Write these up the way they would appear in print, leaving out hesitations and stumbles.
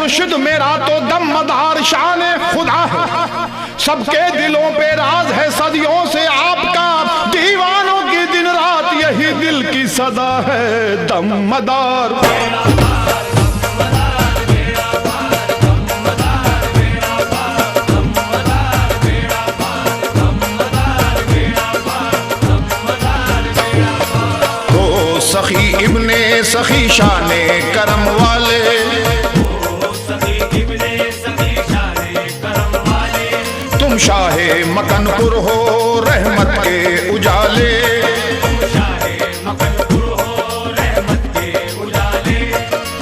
मुर्शिद मेरा तो दमदार शान खुदा है, सबके दिलों पे राज है सदियों से आपका, दीवानों की दिन रात यही दिल की सदा है दमदार। सखी इब्ने सखी शाने करम वाले, तुम शाहे मकनपुर हो रहमत के उजाले,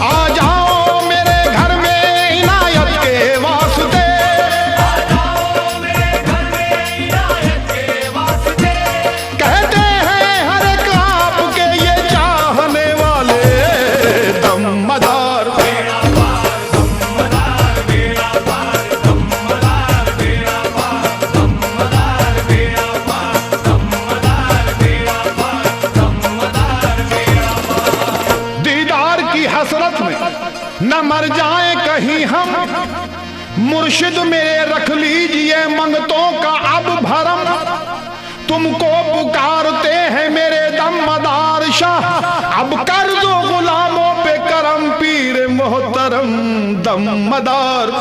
आ जाओ मेरे घर में इनायत के वास्ते, कहते हैं हर एक आपके ये चाहने वाले दमदार। दीदार की हसरत में न मर जाए कहीं हम, मुर्शिद मेरे रख लीजिए मंगतों का अब भरम, तुमको पुकारते हैं मेरे दमदार शाह, अब कर दो गुलामों पे करम पीर मोहतरम दमदार।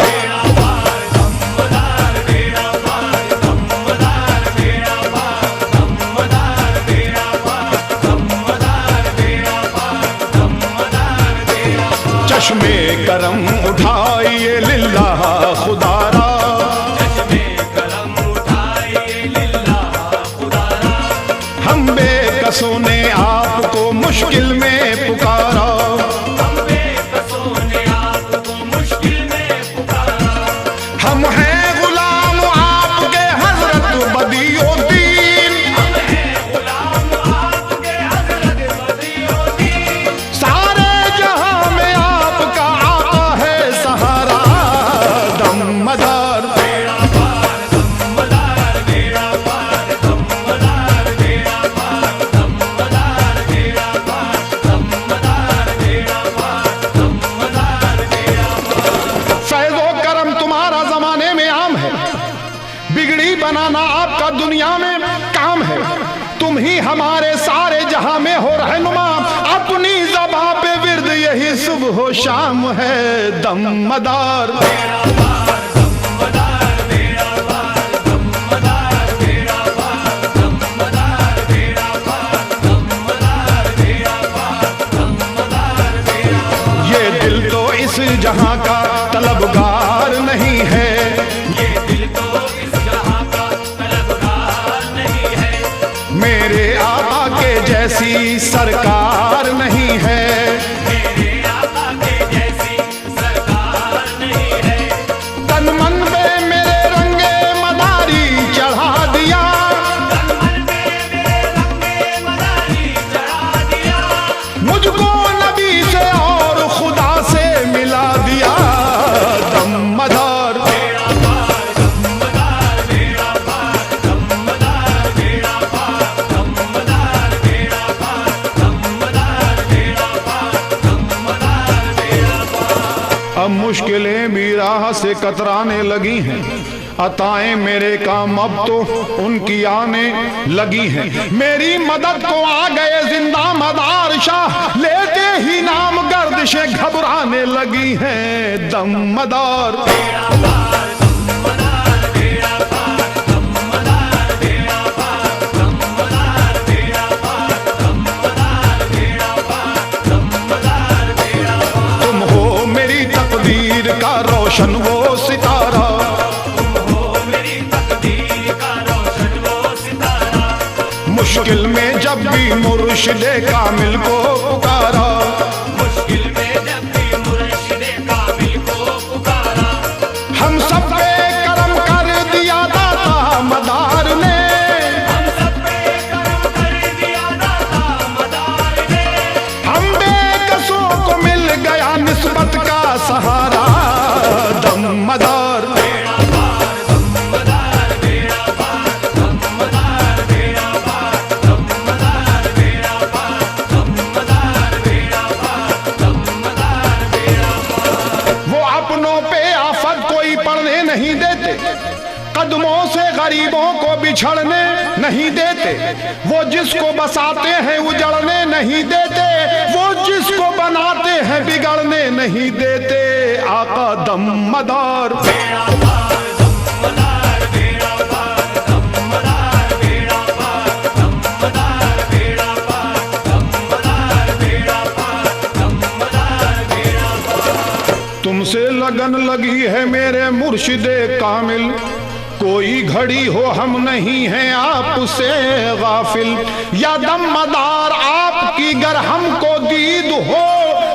चश्मे करम उठाइए लिल्लाह खुदारा, हम बेकसों ने आपको मुश्किल में पुकारा, हम हैं गुलाम आपके हजरत बदियुद्दीन, सारे जहां में आपका आका है सहारा दमदार। फैज़ो करम तुम्हारा जमाने में आम है, बिगड़ी बनाना आपका दुनिया में काम है, तुम ही हमारे सारे जहां में हो रहनुमा, अपनी ज़बां पे विर्द यही सुबह हो शाम है दमदार। ये दिल तो इस जहां का तलबगार नहीं है, मेरे आका के जैसी सरकार नहीं है, तन मन पे मेरे रंगे मदारी चढ़ा दिया, मुझको नबी से और खुदा से मिला दिया दमदार। अब मुश्किलें भी राह से कतराने लगी हैं, अताएं मेरे काम अब तो उनकी आने लगी हैं, मेरी मदद को आ गए जिंदा मदार शाह, लेते ही नाम गर्दिशें घबराने लगी हैं दमदार। तुम हो मेरी तकदीर का रोशन वो सितारा, मुश्किल में जब भी मुर्शिदे कामिल को पुकारा, हम सब पे करम कर दिया दाता मदार ने, हम बेकसों को मिल गया निस्बत का सहारा दमदार। सरों पे आफत कोई पड़ने नहीं देते, कदमों से गरीबों को बिछड़ने नहीं देते, वो जिसको बसाते हैं उजड़ने नहीं देते, वो जिसको बनाते हैं बिगड़ने नहीं देते। आका दमदार तुमसे लगन लगी है मेरे मुर्शिदे कामिल, कोई घड़ी हो हम नहीं हैं आपसे गाफिल। या दमदार आपकी गर हमको दीद हो,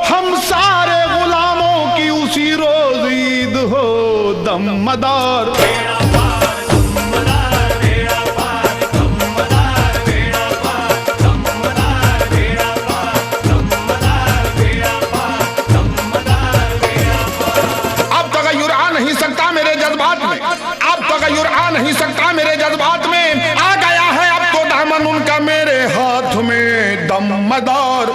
हम सारे गुलामों की उसी रोज ईद हो। दमदार नहीं सकता मेरे जज्बात में, आ गया है अब तो दामन उनका मेरे हाथ में। दमदार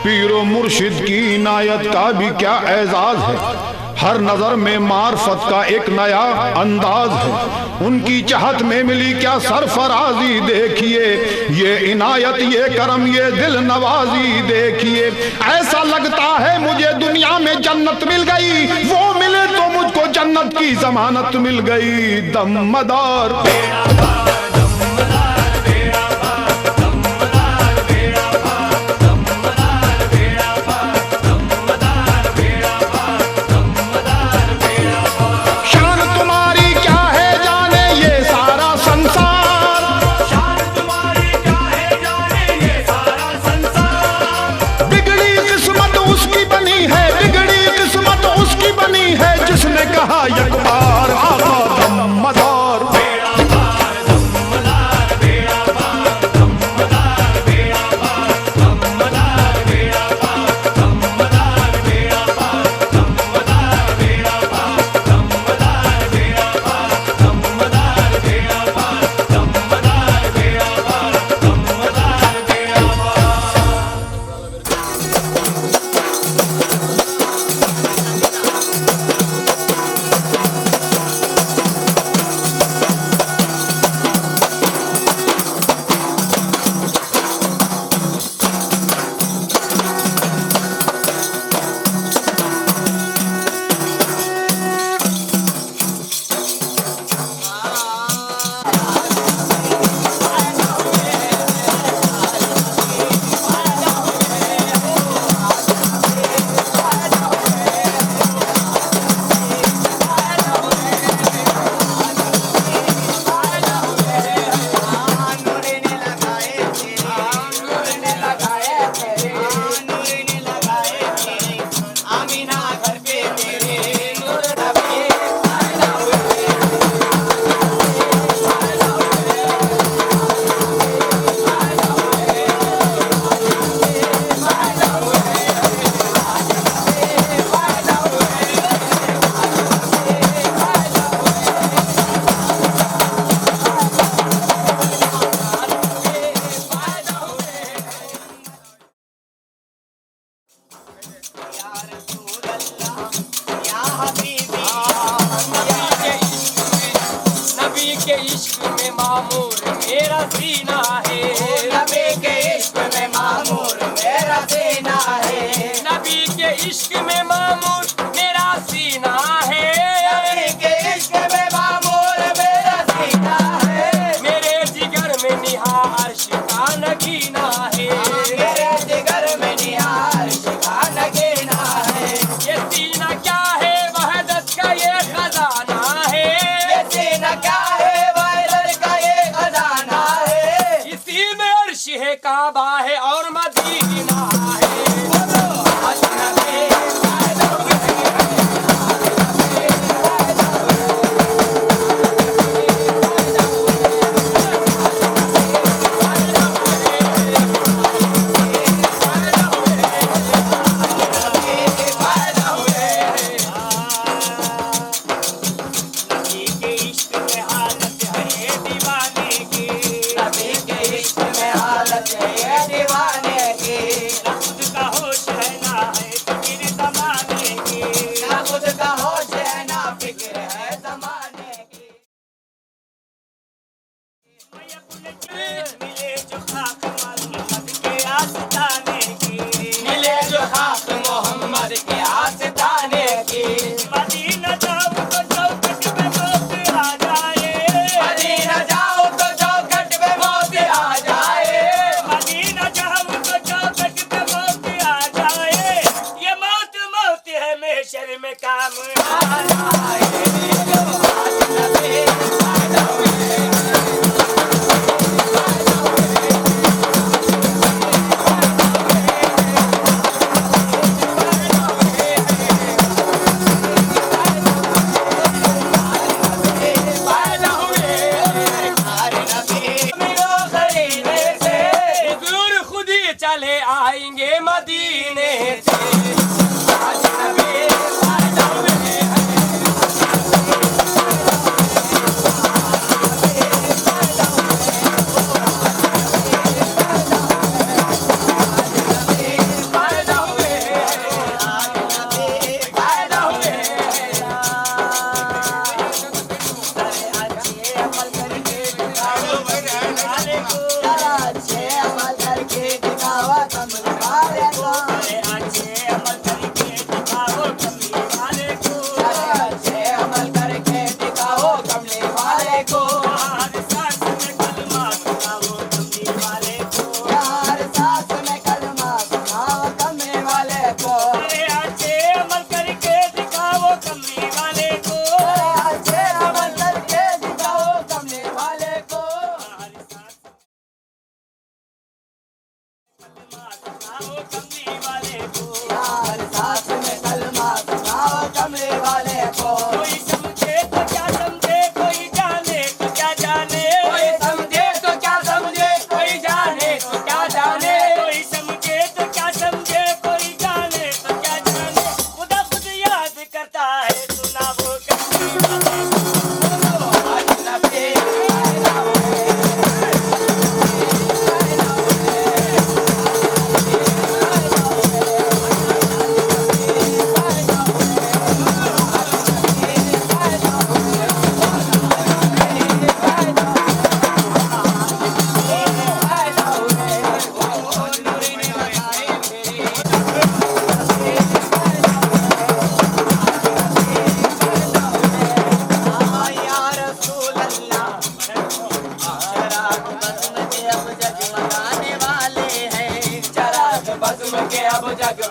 पीरो मुर्शिद की इनायत का भी क्या एजाज है, हर नजर में मार्फत का एक नया अंदाज है। उनकी चाहत में मिली क्या सरफराजी, देखिए ये इनायत ये करम ये दिल नवाजी। देखिए ऐसा लगता है मुझे दुनिया में जन्नत मिल गई, वो मिले तो मुझको जन्नत की जमानत मिल गई। दमदार जिसने कहा एक बार आका दमदार। इश्क में मामूर मेरा सीना है, नबी के इश्क में मामूर मेरा सीना है। मेरे जिगर में निहार अर्श का नगीना है, मेरे जिगर में निहार अर्श का नगीना है। ये सीना क्या है वहदत का ये खजाना है, ये सीना क्या है वहदत का ये खजाना है। इसी में अर्श है काबा है और मदीना है।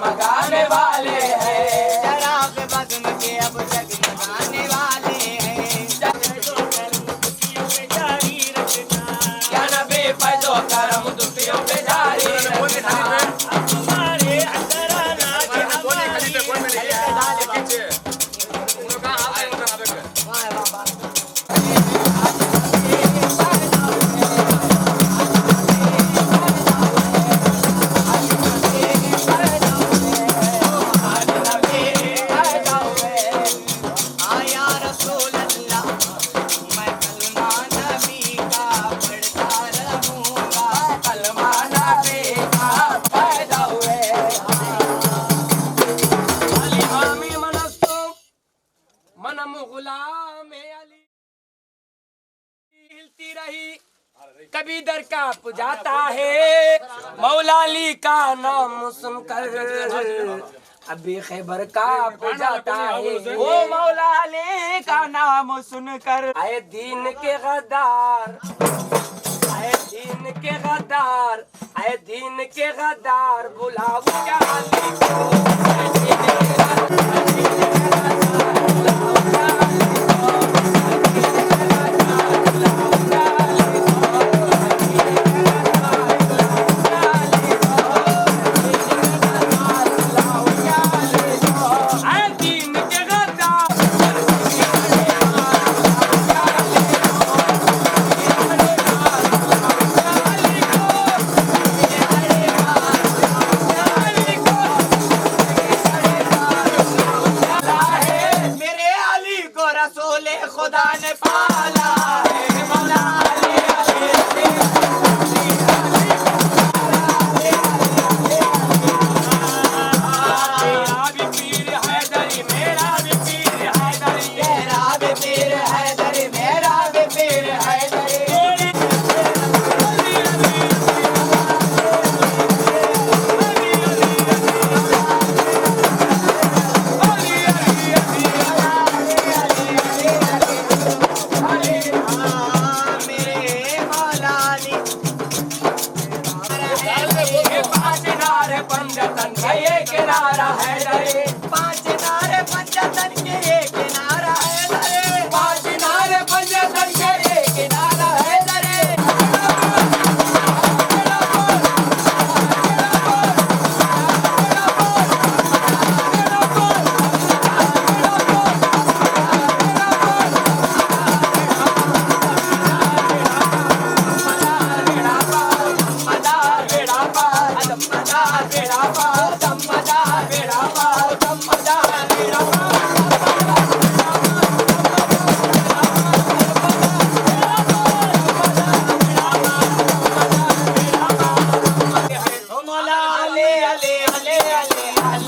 जगमगाने वाले हैं। शराब बज़्म के अब जगमगाने वाले हैं। या नबी फैज़ो करम दुखियों पे जारी रखना। आया रसूल अल्लाह, मैं कलमा नबी का पढ़ता रहूँगा। कलमा नबी का पैदा हुए। अली मामी मनस्तो मनम गुलाम अली हिलती रही कभी दर का पुजाता है। मौला अली का नाम सुनकर अभी खैबर का पुजाता है। ओ मौला अली का नाम सुनकर आए दीन के गद्दार, आए दीन के गद्दार, आए दीन के गद्दार बुलाओ क्या अली को। आए दीन के गद्दार, आए दीन के गद्दार, बुलाओ क्या अली को। आए दीन के गद्दार, मेरे अली को रसूल खुदा ने पाला है। मौला अली अली मेरा भी पीर हैदरी, मेरा भी पीर हैदरी। मेरा भी पीर हैदरी, मेरा भी पीर हैदरी। मेरे मौला अली ये पाँच नारे पंजतन का ये किनारा हैदरी। पाँच नारे पंचतन के एक किनारा हैदरी। पाँच नारे पंजतन के ये किनारा हैदरी। मदार बेड़ा पार, मदार बेड़ा पार, मदार बेड़ा पार, मदार बेड़ा पार। ओ मौला अली अली अली अली अली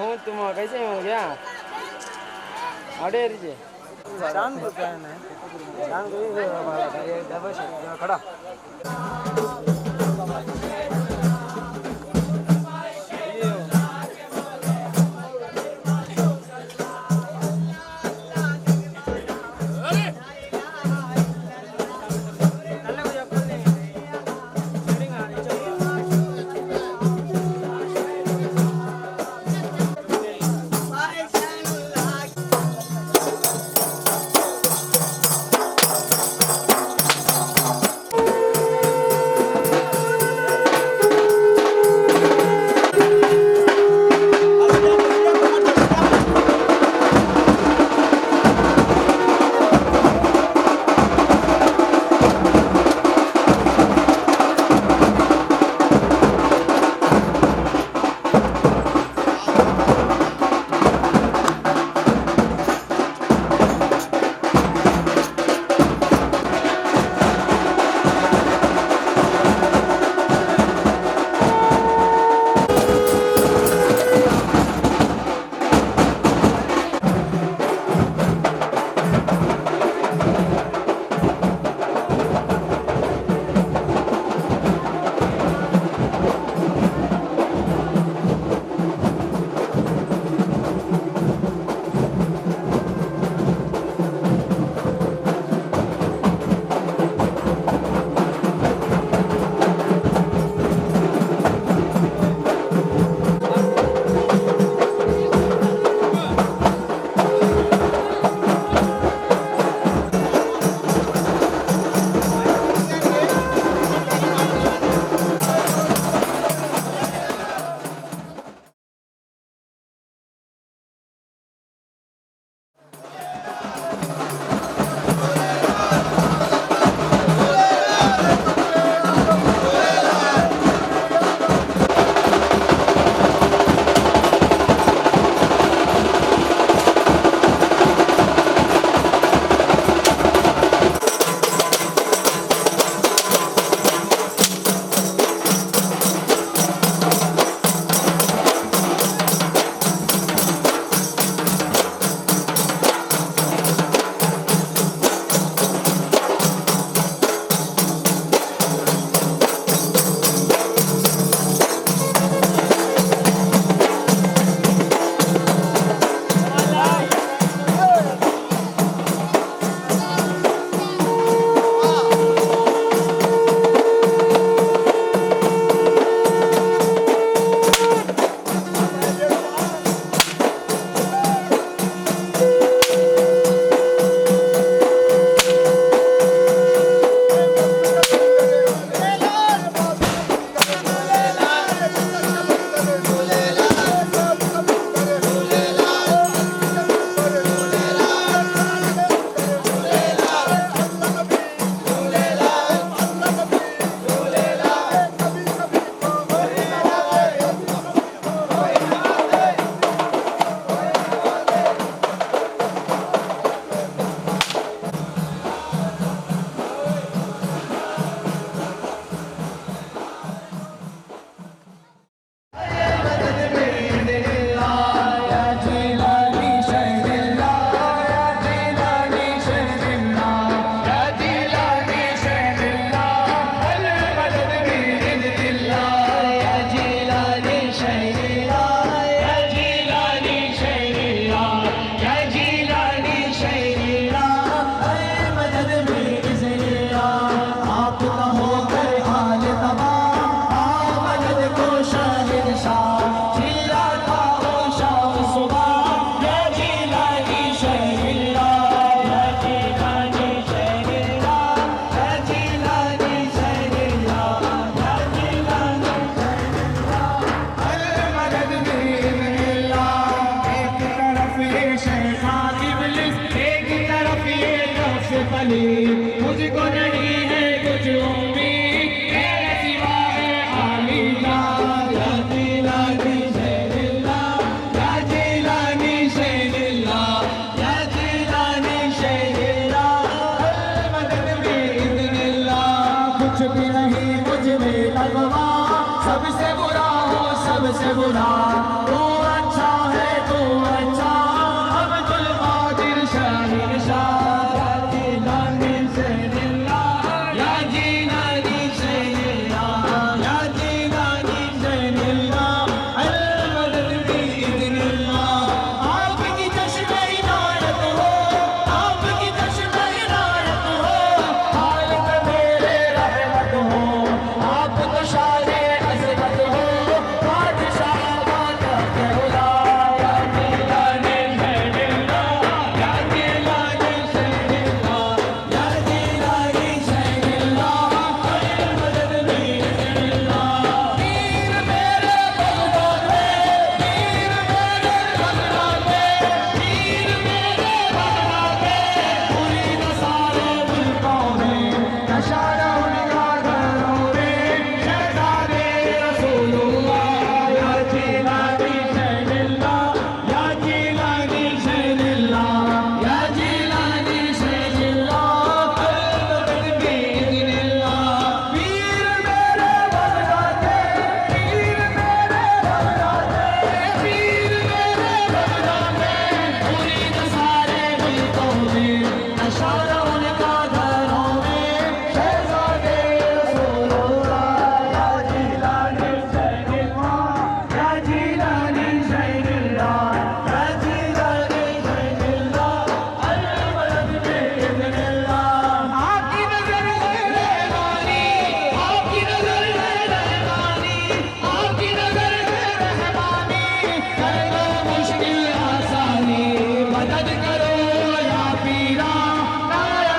हूँ तुम कैसे हो गया अरे रीजिए चांद को क्या है चांद को ये दबश है खड़ा से पली, मुझको नहीं है कुछ उम्मीद, मेरे सिवा है आली जान। या जिलानी शैनिल्लाह, या जिलानी शैनिल्लाह, या जिलानी शैनिल्लाह, मदद बिइज़्निल्लाह। कुछ भी नहीं मुझ में लगवा, सबसे बुरा हो सबसे बुरा, तू अच्छा है तू अच्छा, अब्दुल कादिर शाहिर शाह। या जिलानी शैनिल्लाह, या जिलानी शैनिल्लाह, या जिलानी शैनिल्लाह, अल मदद बिइज़्निल्लाह। आपकी चश्मे इनायत हो, आपकी चश्मे इनायत हो, खालिक मेरे रहमत हो, आप तो शाने अज़मत हो, बादशाह बादशाह कहला। या जिलानी शैनिल्लाह, या जिलानी शैनिल्लाह, या जिलानी शैनिल्लाह, अल मदद बिइज़्निल्लाह। पीर मेरे बगदाद में, पीर मेरे बगदाद में, पीर मेरे बगदाद में, मुरीद सारे मुल्कों में, नशाना उनका घरों में, शहज़ादे रसूलुल्लाह। या जिलानी शैनिल्लाह, या जिलानी शैनिल्लाह, या जिलानी शैनिल्लाह, अल मदद बिइज़्निल्लाह। पीर मेरे बगदाद में, पीर मेरे बगदाद में, पीर मेरे बगदाद में, मुरीद सारे मुल्कों में, नशाना उनका घरों में, शहज़ादे रसूलुल्लाह। या जिलानी शैनिल्लाह, या जिलानी शैनिल्लाह, या जिलानी शैनिल्लाह, अल मदद बिइज़्निल्लाह। आपकी नज़र है रहमानी, आपकी नज़र है रहमानी, आपकी नज़र है रहमानी, कर दो मुश्किल आसानी, मदद करो या पीरा, नाया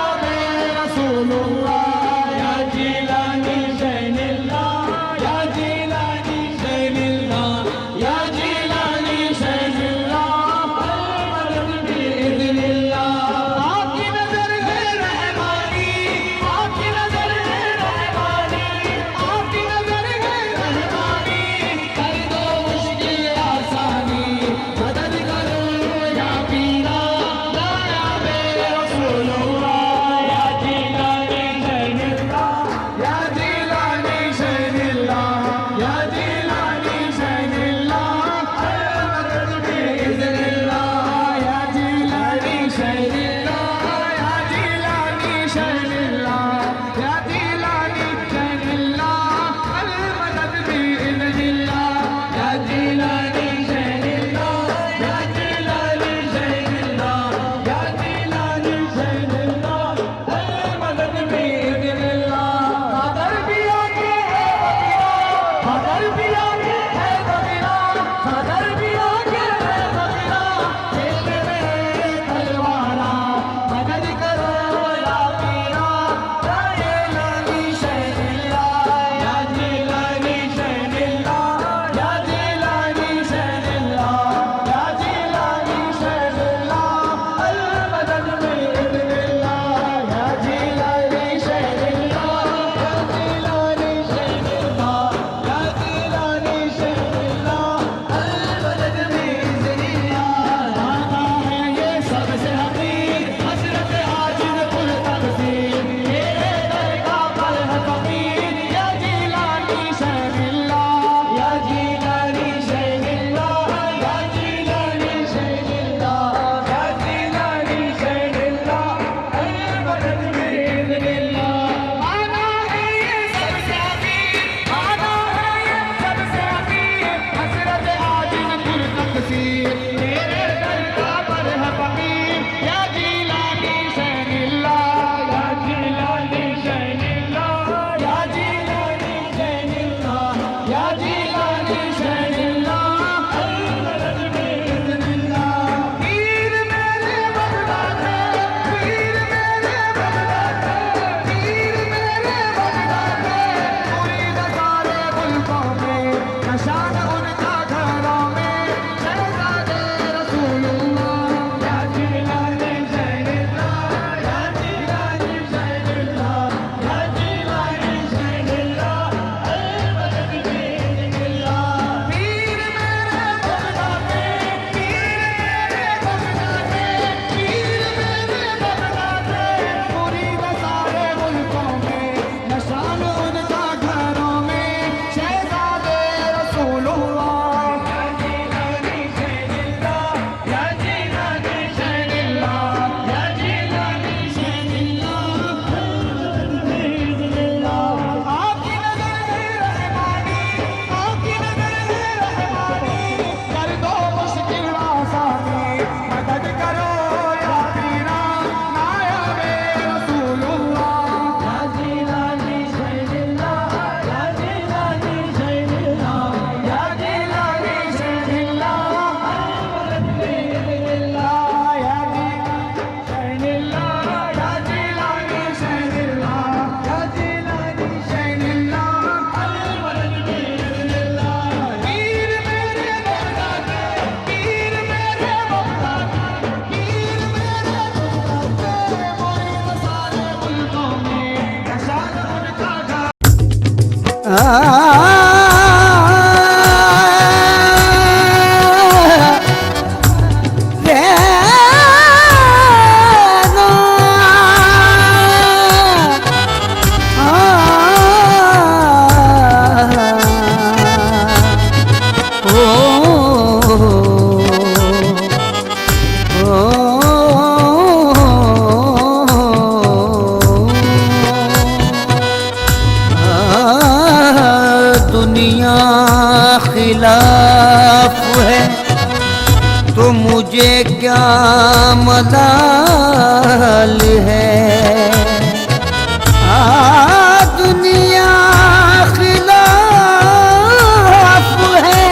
मलाल है। दुनिया खिलाफ है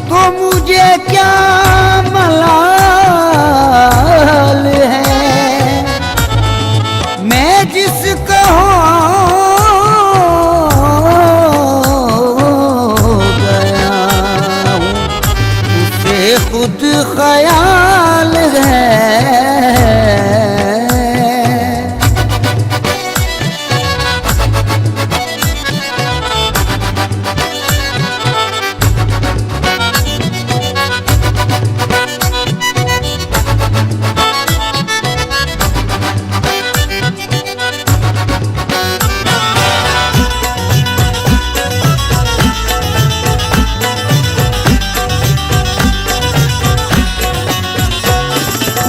तो मुझे क्या मलाल है। मैं जिसका हो गया हूँ उसे खुद ख्याल है।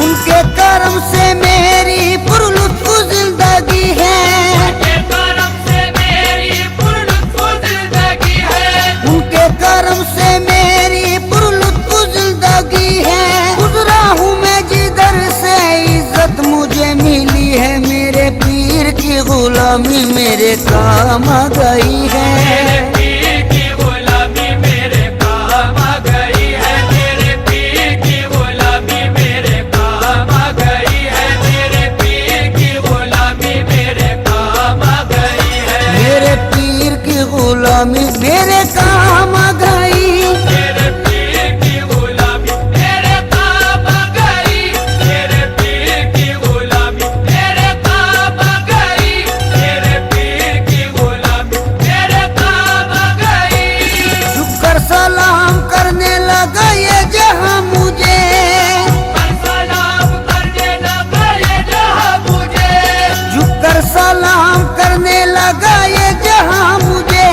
उनके कर्म से मेरी पुरलुत्फ जिंदगी है। उनके कर्म से मेरी पुरलुत्फ जिंदगी है। उनके कर्म से मेरी पुरलुत्फ जिंदगी है। गुजरा हूँ मैं जिधर से इज्जत मुझे मिली है। मेरे पीर की गुलामी मेरे काम आ गई है। मेरे पीर की गुलामी मेरे काम आ गई है। मेरे पीर की गुलामी मेरे काम आ गई है। मेरे पीर की गुलामी मेरे काम आ गई है। मेरे पीर की गुलामी मेरे काम आ गई। मेरे पीर की गुलामी मेरे काम आ गई। मेरे पीर की गुलामी मेरे काम आ गई। मेरे पीर की गुलामी मेरे काम आ गई। झुककर सलाम करने लगा ये जहां मुझे। पर सलाम करने लगा ये जहां मुझे। झुककर सलाम करने लगा ये जहां मुझे।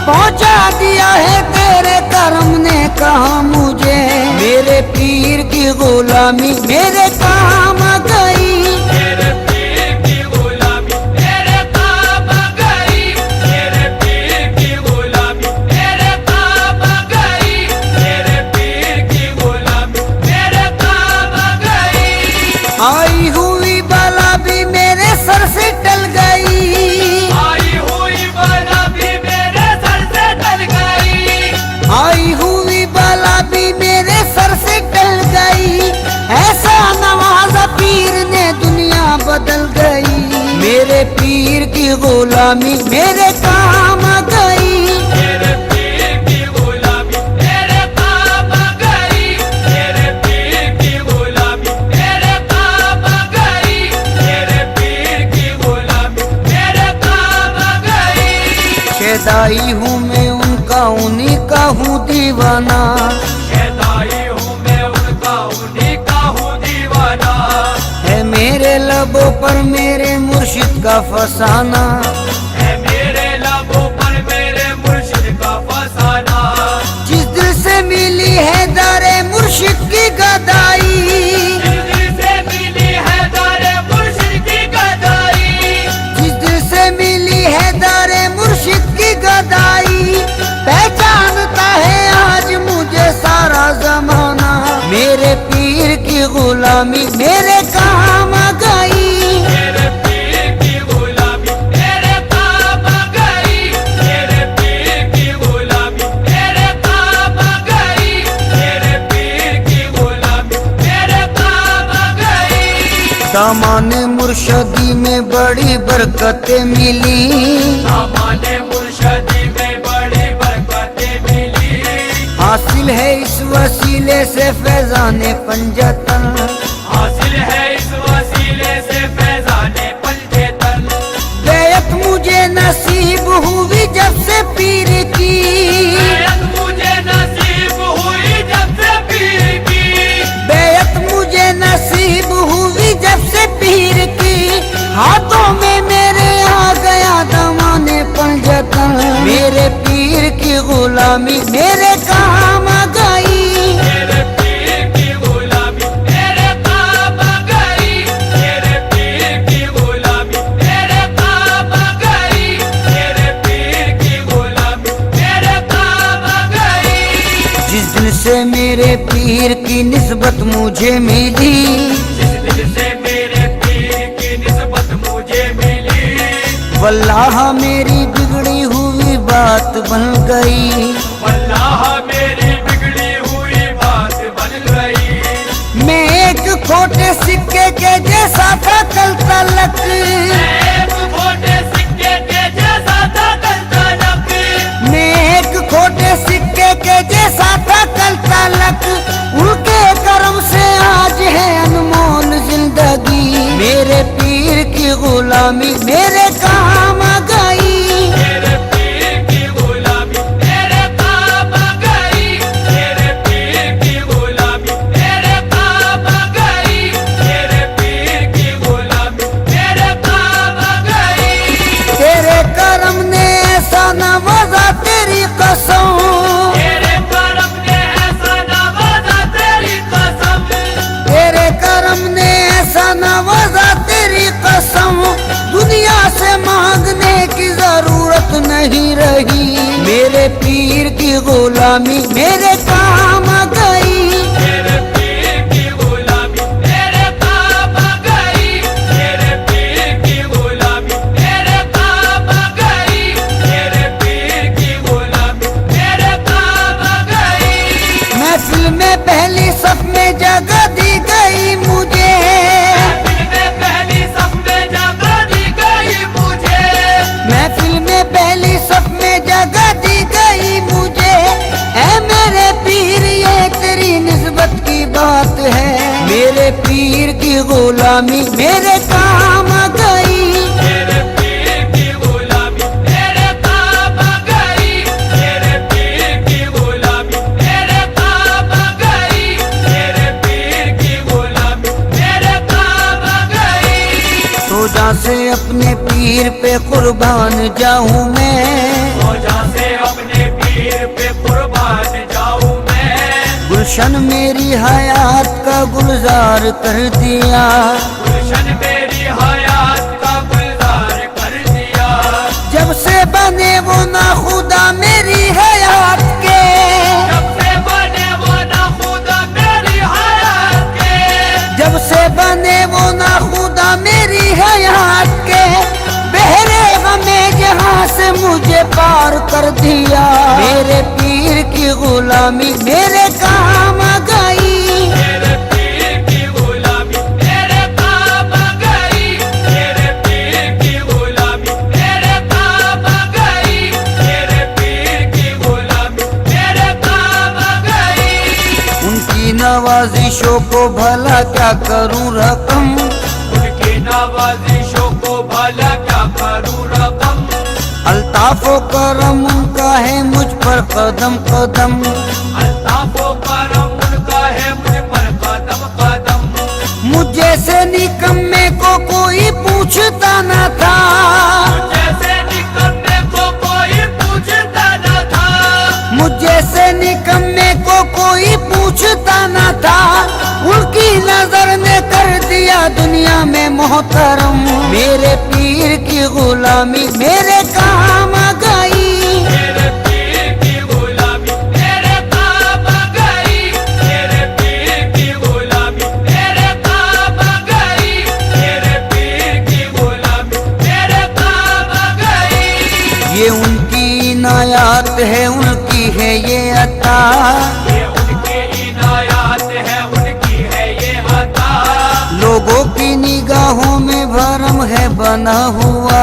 पहुंचा दिया है तेरे करम ने कहा मुझे। मेरे पीर की गुलामी मेरे काम आ गई। मेरे पीर की गुलामी मेरे काम आ गई। मेरे पीर की गुलामी मेरे काम आ गई। मेरे पीर की गुलामी मेरे काम आ गई। आई हुई बला भी मेरे सर से टल गई। आई हुई बला भी मेरे सर से टल गई। आई हुई बला भी मेरे सर से टल गई। ऐसा नवाजा पीर ने दुनिया बदल गई। मेरे पीर की गुलामी मेरे काम आ गई। मेरे पीर की गुलामी मेरे काम आ गई। मेरे पीर की गुलामी मेरे काम आ गई। मेरे पीर की गुलामी मेरे काम आ गई। शेदाई हूँ मैं उनका उन्हीं का हूँ दीवाना। शहदाई हूँ मैं उनका उन्हीं का हूँ दीवाना। है मेरे लबों पर मेरे मुर्शिद का फसाना। है मेरे लबों पर मेरे मुर्शिद का फसाना। जिस दिल से मिली है दारे मुर्शिद की गदाई। जिस दिल से मिली है दारे मुर्शिद की गदाई। जिस दिल से मिली है दारे मुर्शिद की गदाई। पहचानता है आज मुझे सारा जमाना। मेरे पीर की गुलामी मेरे काम आ गई। मेरे पीर की गुलामी मेरे काम आ गई। मेरे पीर की गुलामी मेरे काम आ गई। मेरे पीर की गुलामी मेरे काम आ गई। दामाने मुर्शदी में बड़ी बरकतें मिली। हमारे मुर्शदी में बड़ी बरकतें मिली। हासिल है इस वसीले से फैजाने पंजतन। हासिल है इस वसीले से फैजाने पंजेतन। बैत मुझे नसीब हुई जब से पीर की। बैत मुझे नसीब हुई जब से पीर की। बैत मुझे नसीब हुई जब से पीर की। हाथों में मेरे आ गया दमाने पंजतन। मेरे पीर की गुलामी मेरे काम आ गई। मेरे पीर की गुलामी मेरे तेरी निस्बत मुझे मिली, जिस दिल से मेरे पीर की निस्बत मुझे मिली, वल्लाह मेरी बिगड़ी हुई बात बन गई, वल्लाह मेरी बिगड़ी हुई बात बन गई। मैं एक खोटे सिक्के के जैसा था कल तलक, एक खोटे सिक्के के जैसा था कल तलक, मैं एक खोटे सिक्के के जैसा था कल तलक, उनके करम से आज है अनमोल जिंदगी, मेरे पीर की गुलामी मेरे काम आ गई, मेरे पीर की गुलामी मेरे काम आ गई, मेरे पीर की गुलामी मेरे काम आ गई, मेरे पीर की गुलामी मेरे काम आ गई। तेरे करम ने ऐसा नवाजा तेरी कसम, तेरे करम ने ऐसा नवाजा तेरी कसम, तेरे करम ने ऐसा नवाजा तेरी कसम, दुनिया से मांगने की जरूरत नहीं रही, मेरे पीर की गुलामी मेरे काम आ गई, मेरे पीर की गुलामी मेरे काम आ गई, मेरे पीर की गुलामी मेरे काम आ गई, मेरे पीर की गुलामी मेरे काम आ गई। महफिल में पहली सफ में जगह दी गई मुझे, पहली सब में जगह दी गई मुझे, महफिल में पहली सफ में जगह दी गई मुझे, ऐ मेरे पीर ये तेरी निस्बत की बात है, मेरे पीर की गुलामी मेरे काम आ गई, मेरे पीर की गुलामी मेरे काम आ गई, मेरे पीर की गुलामी मेरे काम आ गई, मेरे पीर की गुलामी मेरे काम आ गई। सोजा से अपने पीर पे कुर्बान जाऊं मैं, रोजा से अपने पीर पे कुर्बान जाऊं मैं, गुलशन मेरी हयात का गुलजार कर दिया, गुलशन मेरी हयात का गुलजार कर दिया, जब से बने वो ना खुदा मेरी हयात के, जब से बने वो ना खुदा मेरी हयात के, जब से बने वो ना खुदा मेरी हयात के, बहरे गमे जहां से मुझे पार कर दिया, मेरे पीर की गुलामी मेरे काम आ गई, मेरे पीर की गुलामी मेरे काम आ गई, मेरे पीर की गुलामी मेरे काम आ गई, मेरे पीर की गुलामी मेरे काम आ गई। उनकी नवाजिशों को भला क्या करूं रकम, उनकी नवाजिशों को भला क्या करूं रकम, अल्ताफो करम उनका है मुझ पर कदम कदम, अल्ताफो करम उनका है मुझ पर कदम कदम, मुझ जैसे निकम्मे को कोई पूछता न था, जैसे निकम्मे को कोई पूछता न था, मुझ जैसे निकम्मे को कोई पूछता न था, उनकी नजर ने कर दिया दुनिया में मोहतरम, मेरे पीर की गुलामी मेरे काम आ गई, मेरे पीर की गुलामी मेरे काम आ गई, मेरे पीर की गुलामी मेरे काम आ गई, मेरे पीर की गुलामी मेरे काम आ गई। ये उनकी इनायत है उनकी है ये अता, ये उनकी इनायत है उनकी है ये अता, लोगों की निगाहों में भरम है बना हुआ,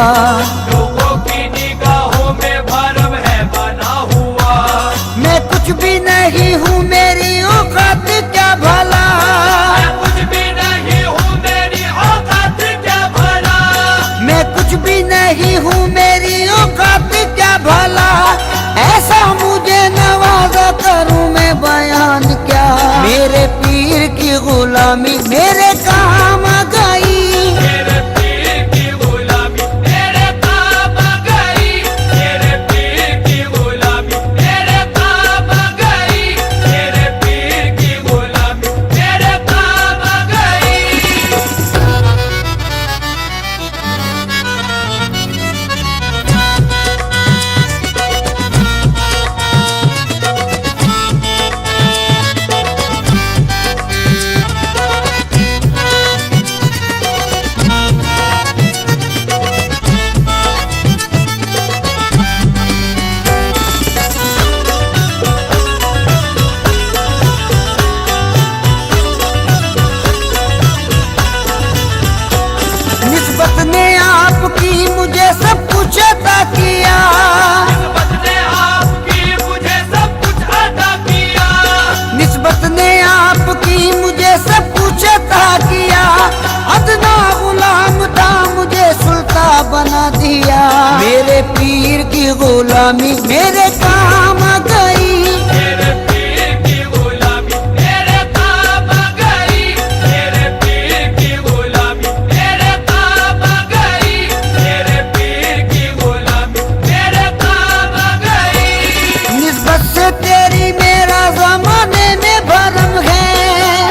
लोगों की निगाहों में भरम है बना हुआ, मैं कुछ भी नहीं हूँ मेरी औकात क्या भला, मैं कुछ भी नहीं हूँ मेरी औकात क्या भला, मैं कुछ भी नहीं हूँ मेरी औकात क्या भला, ऐसा मुझे नवाजा करूँ मैं बयान क्या, मेरे पीर की गुलामी मेरे काम आ गई, मेरे पीर की गुलामी मेरे काम आ गई, मेरे पीर की गुलामी मेरे काम आ गई, मेरे मुझे सब कुछ अता किया, निस्बत ने आपकी मुझे सब कुछ अता किया, निस्बत ने आपकी मुझे सब कुछ अता किया। अदना गुलाम था मुझे सुल्तान बना दिया, मेरे पीर की गुलामी मेरे काम आ गई। मेरे पीर की गुलामी मेरे काम आ गई, मेरे पीर की गुलामी मेरे काम आ गई, मेरे पीर की गुलामी मेरे काम आ गई। निस्बत से तेरी मेरा जमाने में भरम है,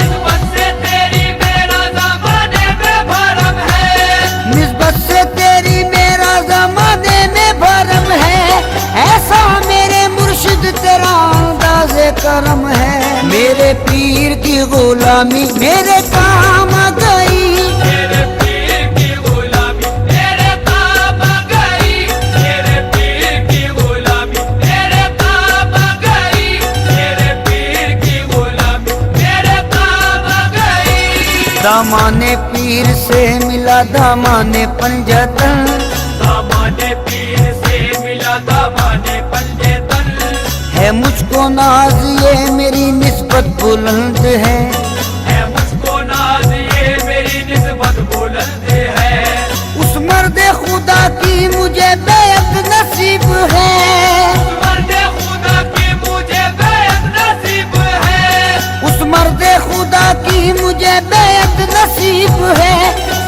निस्बत से तेरी मेरा ज़माने में भरम है, निस्बत से तेरी मेरा जमाने में भरम है। ऐसा मेरे मुर्शिद तेरा अंदाज़े करम है, मेरे पीर की गुलामी मेरे काम आ गई। मेरे पीर की गुलामी मेरे काम आ गई, मेरे पीर की गुलामी मेरे काम आ गई, मेरे पीर की गुलामी मेरे काम आ गई। दामाने पीर से मिला दामाने पंजतन, दामाने पीर से मिला दामाने पंजतन, है मुझको नाज ये मेरी निस्बत बुलंद है, मुझको नाज ये मेरी निस्बत बुलंद है। उस मर्द खुदा की मुझे बेअत नसीब है, मर्दे खुदा की मुझे बेअत नसीब है, उस मर्द खुदा की मुझे बेअत नसीब है।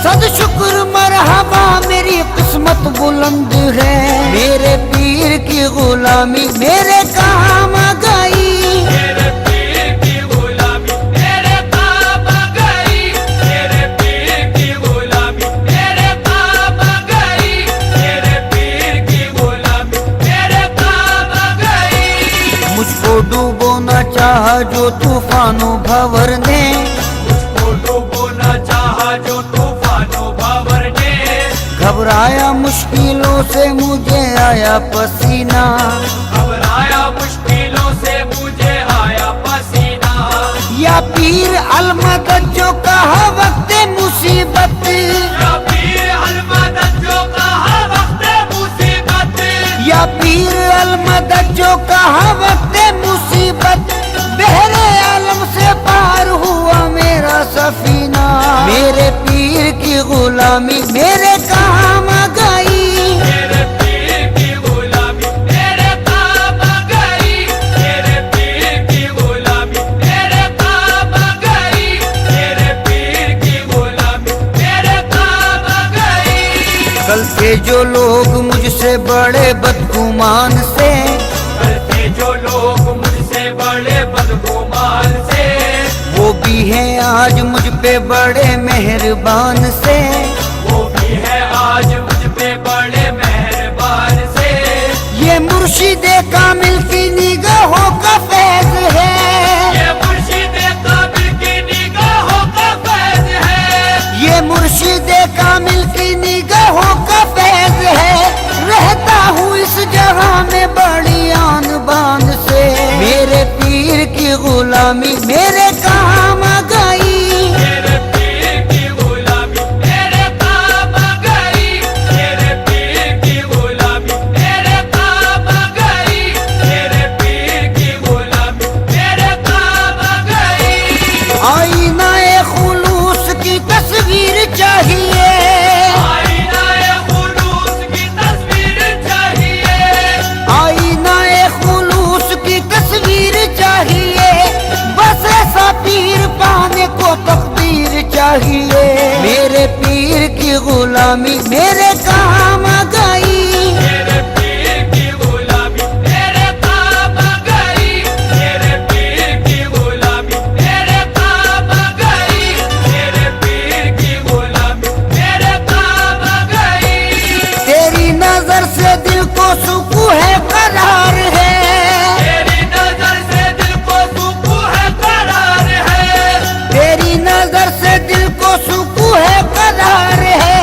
सद शुक्र मरहबा मेरी किस्मत बुलंद है, मेरे पीर की गुलामी मेरे काम आ गई। मेरे पीर की गुलामी मेरे काम आ गई, मेरे पीर की गुलामी मेरे काम आ गई, मेरे पीर की गुलामी मेरे काम आ गई। मुझको डूबोना चाहा जो तूफानों भंवर ने, मुझको डूबोना चाहा जो तूफानों भंवर ने, घबराया मुश्किलों से मुझे आया पसीना, घबराया मुश्किलों से मुझे आया पसीना। या पीर अलमदद जो कहा वक्त मुसीबत, या पीर अलमदद जो कहा वक्त मुसीबत, या पीर अलमदद जो कहा वक्त मुसीबत। बहरे आलम से पार हुआ मेरा सफीना, मेरे पीर की गुलामी मेरे काम आ गई। मेरे पीर की गुलामी मेरे काम आ गई, मेरे पीर की गुलामी मेरे काम आ गई, मेरे पीर की गुलामी मेरे काम आ गई। कल के जो लोग मुझसे बड़े बदगुमान से, करते जो लोग मुझसे बड़े बदगुमान से, वो भी हैं आज मुझ पे बड़े मेहरबान से। वो भी है आज मुझ पे बड़े मेहरबान से। ये मुर्शिदे कामिल की निगाहों का फैज है, ये मुर्शिदे कामिल की निगाहों का फैज है, ये मुर्शिदे कामिल की निगाहों का फैज है। रहता हूँ इस जगह में बड़ी आन बान से, मेरे पीर की गुलामी मेरे काम आ गई। मेरे पीर की गुलामी मेरे काम आ गई, मेरे पीर की गुलामी मेरे काम आ गई, मेरे पीर की गुलामी मेरे काम आ गई। आईना-ए खुलूस की तस्वीर चाहिए, आईना-ए खुलूस की तस्वीर चाहिए, आईना-ए खुलूस की तस्वीर चाहिए। बस ऐसा पीर पाने को तकदीर चाहिए, मेरे पीर की गुलामी मेरे काम आ गई। मेरे पीर की गुलामी मेरे काम आ गई, मेरे पीर की गुलामी मेरे काम आ गई, मेरे पीर की गुलामी मेरे काम आ गई। तेरी नजर से दिल को सुकून है करार है, तेरी नजर से दिल को सुकून है करार है, तेरी नजर से दिल को सुकून है करार है।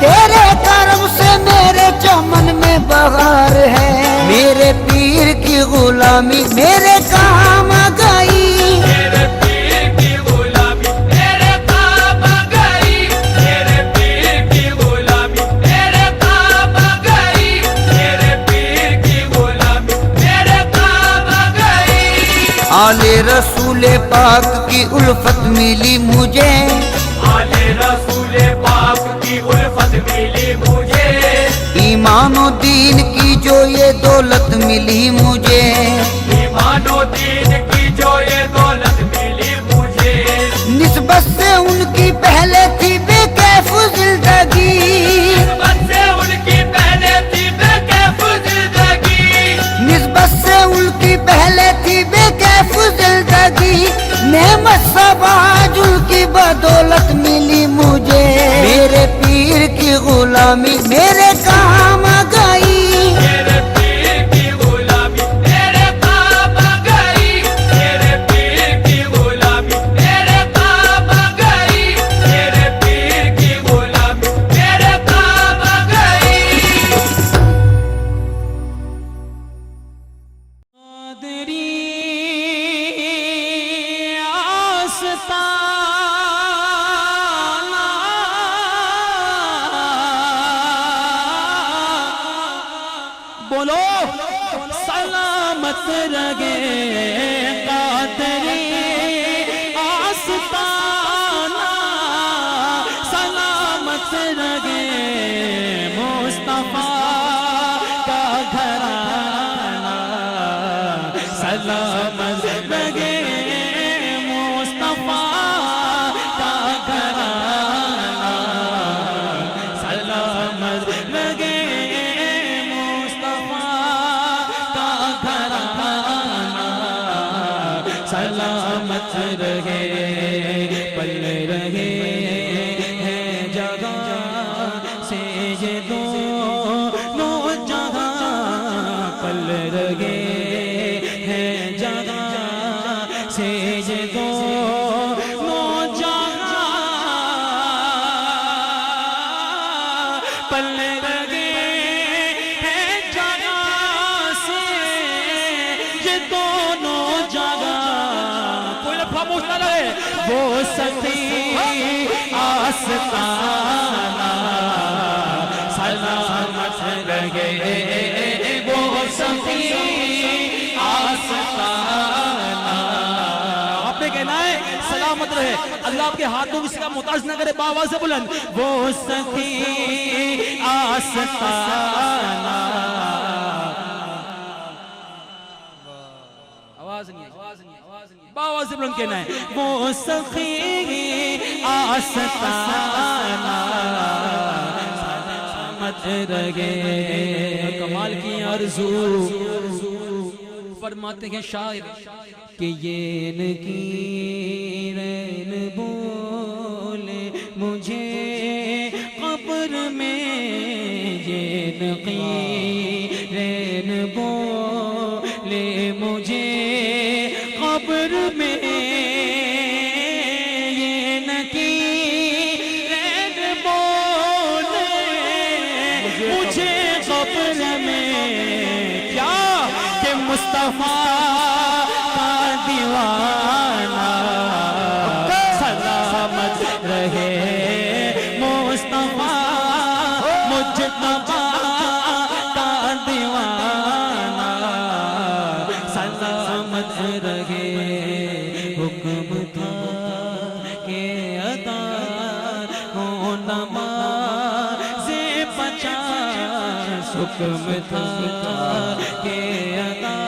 तेरे करम से मेरे चमन में बहार है, मेरे पीर की गुलामी मेरे काम आ गई। मेरे पीर की गुलामी मेरे काम आ गई, मेरे पीर की गुलामी मेरे काम रसूल पाक की उल्फत मिली मुझे, आले रसूल पाक की उल्फत मिली मुझे, ईमानो दीन की जो ये दौलत मिली मुझे, ईमानो दीन की जो ये दौलत मिली मुझे, निस्बत से उनकी पहले थी बेकैफ जिंदगी, निस्बत से उनकी पहले थी बेकैफ जिंदगी, निस्बत से उनकी पहले थी बेकैफ जिंदगी, नेमत सबाज उनकी बदौलत मिली मुझे, मेरे पीर की गुलामी मेरे काम गई, मेरे पीर की गुलामी मेरे काम गई, मेरे पीर की गुलामी मेरे काम गई, मेरे पीर की गुलामी मेरे काम गई। बोलो सलामत रगे कादरी आस्ताना, सलामत रगे मुस्तफा का घराना, सलामत रगे मुस्तफा का घराना, सलामत रगे सलामत रहे, पल रहे हैं जगह से ये दोनों जगह, पल रहे हैं जगह से ये दोनों जगह, पल रहे हैं जगह से ये दोनों जगह, खामोश न रहे वो सखी आस्ताना, सलामत रहे वो सखी आस्ताना। आपने कहना है सलामत रहे, अल्लाह आपके हाथों किसी का मुताज न करे, बाबा से बुलंद वो सखी आस्ताना। आवाज नहीं, बाबा से बुलंद कहना है वो सखी आस्ताना, सलामत रहे। कमाल की आरज़ू फरमाते हैं शायर कि ये नकीरन बोले मुझे कब्र में, ये नकीरन बोले मुझे कब्र में, ये नकीरन बोले मुझे कब्र में, क्या कि मुस्तफा का दीवाना, सलामत रहे मुस्तफा मुज्तबा का दीवाना, सलामत रहे। हुक्म था के अदा हो नमाज़े 50, हुक्म था के अदा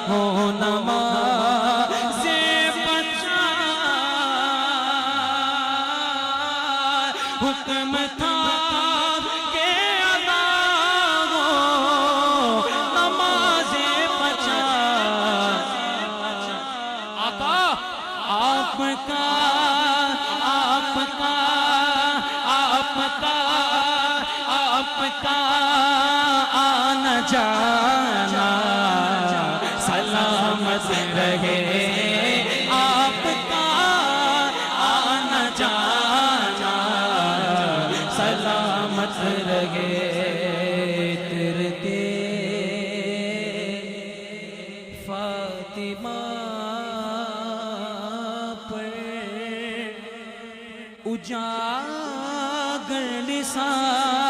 हो नमाज़े 50, हुक्म था के अदा हो नमाज़े 50। आका आपका आपका आपका आपका आना जाना, सलामत रहे आपका आना जाना, सलामत रहे। तेरे फातिमा पर उजागर निसार,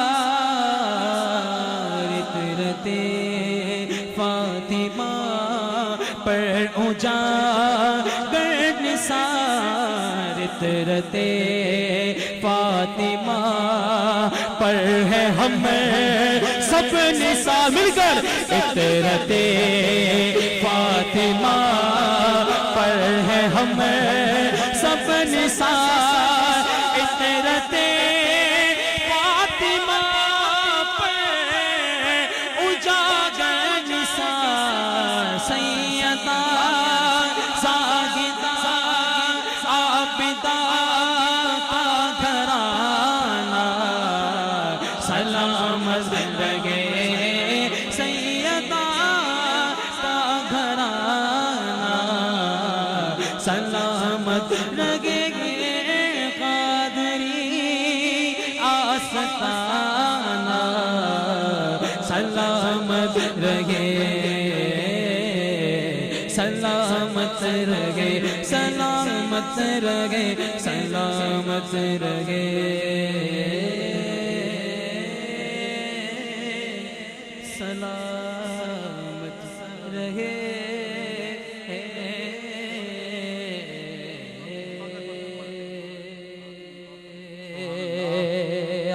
तेरे फातिमा पर उजागर निसार इतरते फातिमा पर है हम सब निसार मिलकर इतरते फातिमा पर है हम सब निसार इतरते फातिमा पर उजागर निसार सैयदा सागिदा आबिदा का घराना सलामत रहे सैयदा का घराना सलामत रहे कादरी आस्ताना सलामत रहे सलामत रहे सलामत रहे सलामत रहे सलामत रहे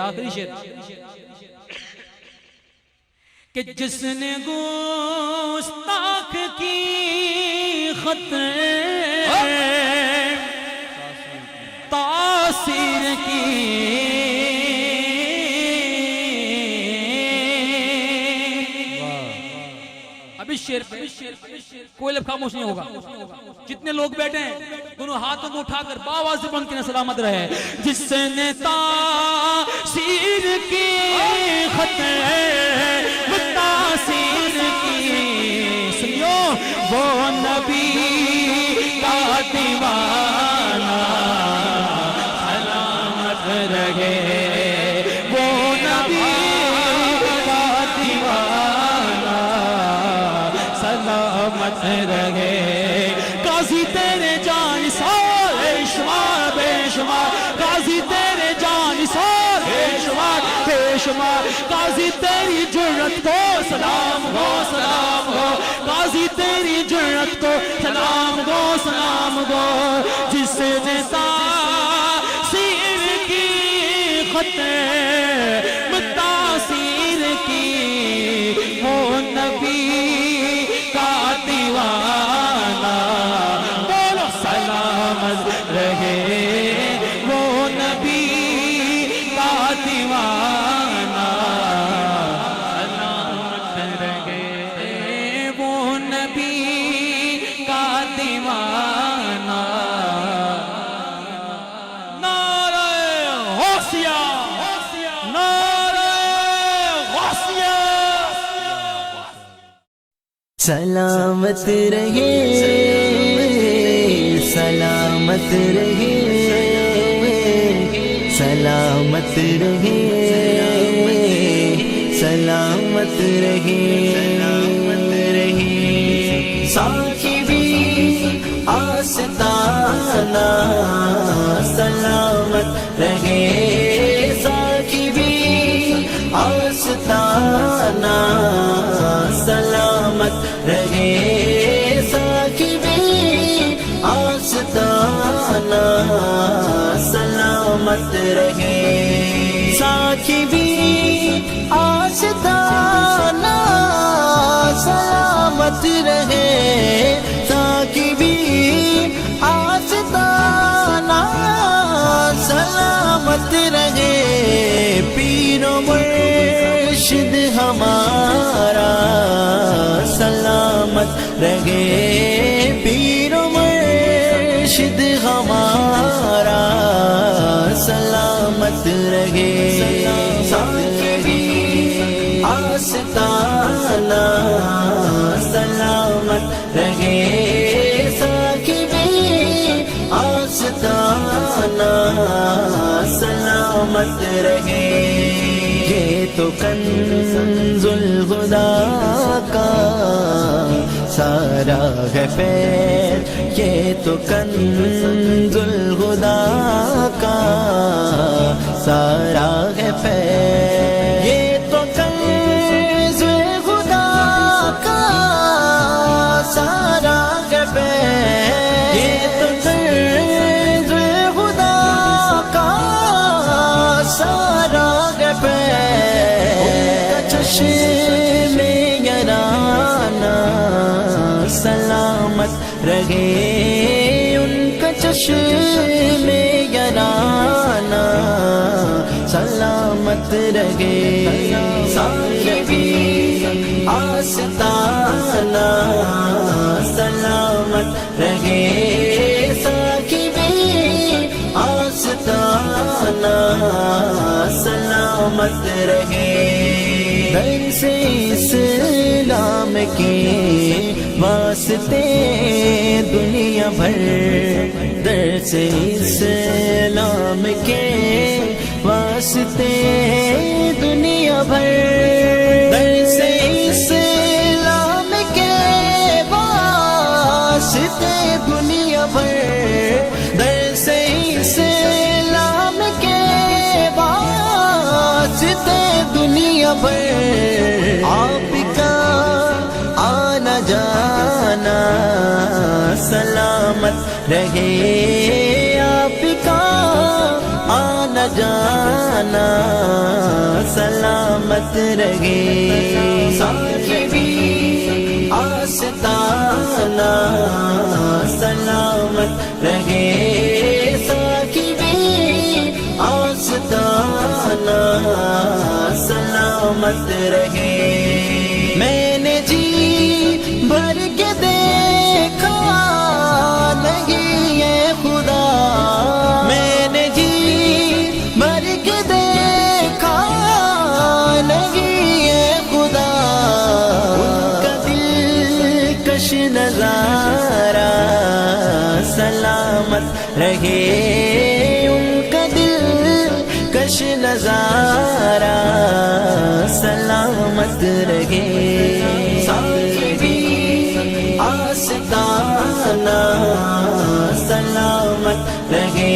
आखिरी शेर कि जिसने गुस्ताख की खत तासीर की अभी शेर पे कोई लब खामोश नहीं होगा। जितने लोग बैठे हैं दोनों हाथों को उठाकर बाबा से बंद के सलामत रहे। जिसने तासीर की खत तासीर की सुनियो वो नबी का दीवाना सलामत रहे वो नबी का दीवाना सलामत रहे। काजी तेरे जान सार बेशुमार बेशुमार काजी तेरे जान सार बेशुमार बेशुमार काजी तेरी जुर्रत को सलाम हो काजी तेरी जुर्रत को सलाम हो जिसने तासीर की खत तासीर की वो नबी का दीवाना बोलो सलामत रहे वो नबी का दीवाना सलामत रहे वो नबी का दीवाना। नारे गौसिया नारे गौसिया सलामत रहे सलामत रहे सलामत रहे सलामत रहे सलामत रहे साहिबी आस्ताना सलामत रहे साहिबी आस्ताना सलामत रहे साहिबी आस्ताना सलामत रहे साहिबी आस्ताना सलामत रहे साहिबी आस्ताना सलामत रहे पीरो मुर्शिद हमारा सलामत रहे पीरो मुर्शिद हमारा सलामत रहे साहिबी आस्ताना सलामत रहे साहिबी आस्ताना सलामत रहे। ये तो कंजुल खुदा का सारा है फैल ये तो कंजुल खुदा का सारा है फैल ये तो कंजुल खुदा का सारा है फैल चश्मे याराना सलामत रहे, उनका चश्मे याराना सलामत रहे। साहिबी आस्ताना सलामत रहे, साहिबी आस्ताना सलामत रहे। दर से इस्लाम के वास्ते दुनिया भर, दर से इस्लाम के वास्ते दुनिया भर, दर से इस्लाम के वास्ते दुनिया भर, दर से इस्लाम के वास्ते दुनिया भर। आपका आना जाना सलामत रहे, आपका आना जाना सलामत रहे। साहिबी आस्ताना सलामत रहे, साहिबी आस्ताना सलामत रहे। मैंने जी भर के देखा नहीं ये खुदा, मैंने जी भर के देखा नहीं ये खुदा। उनका दिलकश नजारा सलामत रहे, उनका दिलकश नजारा सलामत रहे। साहिबी आस्ताना सलामत रहे,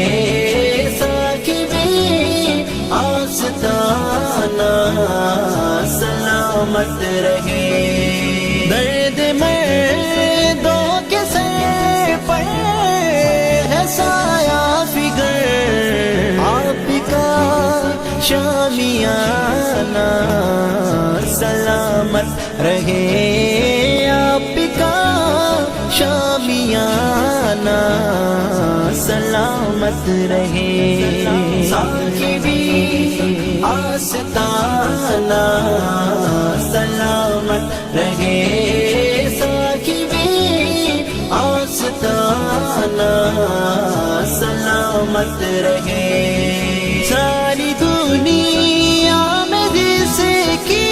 साहिबी आस्ताना सलामत रहे। दर्द मर्दों के सर पर है साया फिगर, आपका शामियाना सलामत रहे, आपका शामियाना सलामत रहे। साहिबी आस्ताना सलामत रहे, साहिबी आस्ताना सलामत रहे। सारी दुनिया में जिसकी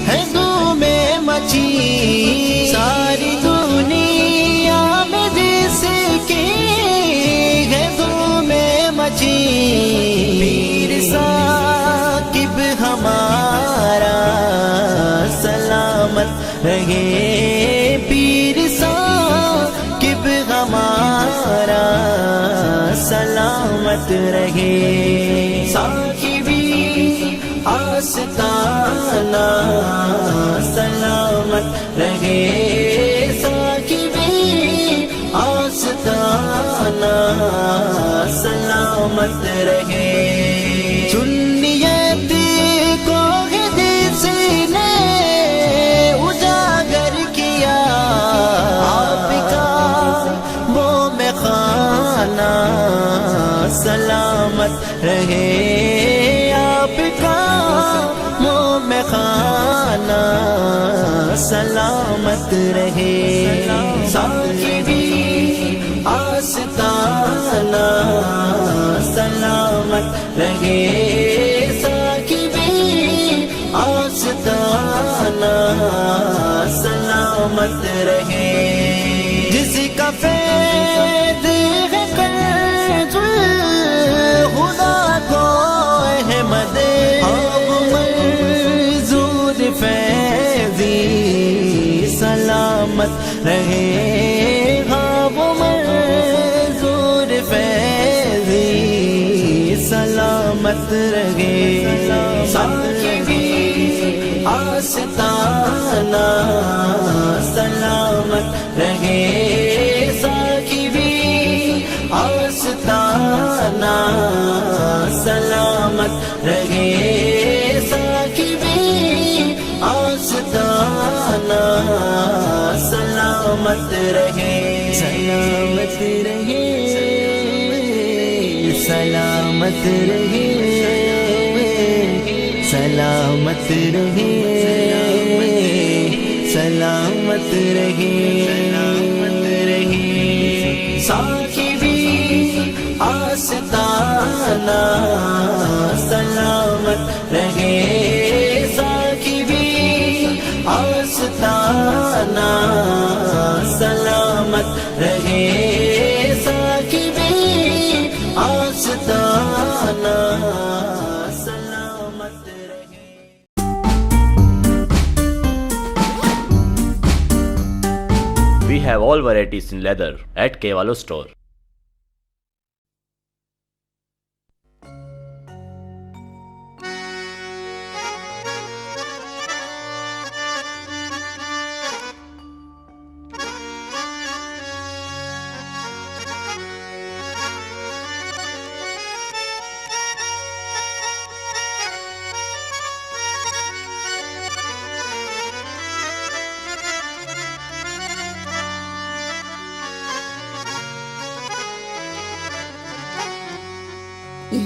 है धूमें मची, सारी दुनिया में जिसकी है धूमें मची। पीर साकिब हमारा सलामत रहे, पीर साकिब हमारा सलामत रहे। साहिबी आस्ताना सलामत रहे, साहिबी आस्ताना सलामत रहे। चुन्नियत को है जिसने उजागर किया, आपका वो में खाना सलामत रहे, आपका मुँह में खाना सलामत रहे। साहिबी आस्ताना सलामत रहे, साहिबी आस्ताना सलामत रहे। जिसका फैज़ है कर्ज़ुल खुदा को अहमद, अब मंजूर फैज़ी सलामत रहे, अब मंजूर फैज़ी सलामत रहे। साहिबी आस्ताना सलामत रहे, साहिबी आस्ताना सलामत रहे, साहिबी सलामत रहे, सलामत रहे, सलामत रहे, सलामत रहे, सलामत रहे, सलामत रहे। साकिबी आस्ताना सलामत रहे, साकिबी आस्ताना सलामत रहे, साकिबी आस्ताना सलामत रहे। We have all varieties in leather at Kevalo store.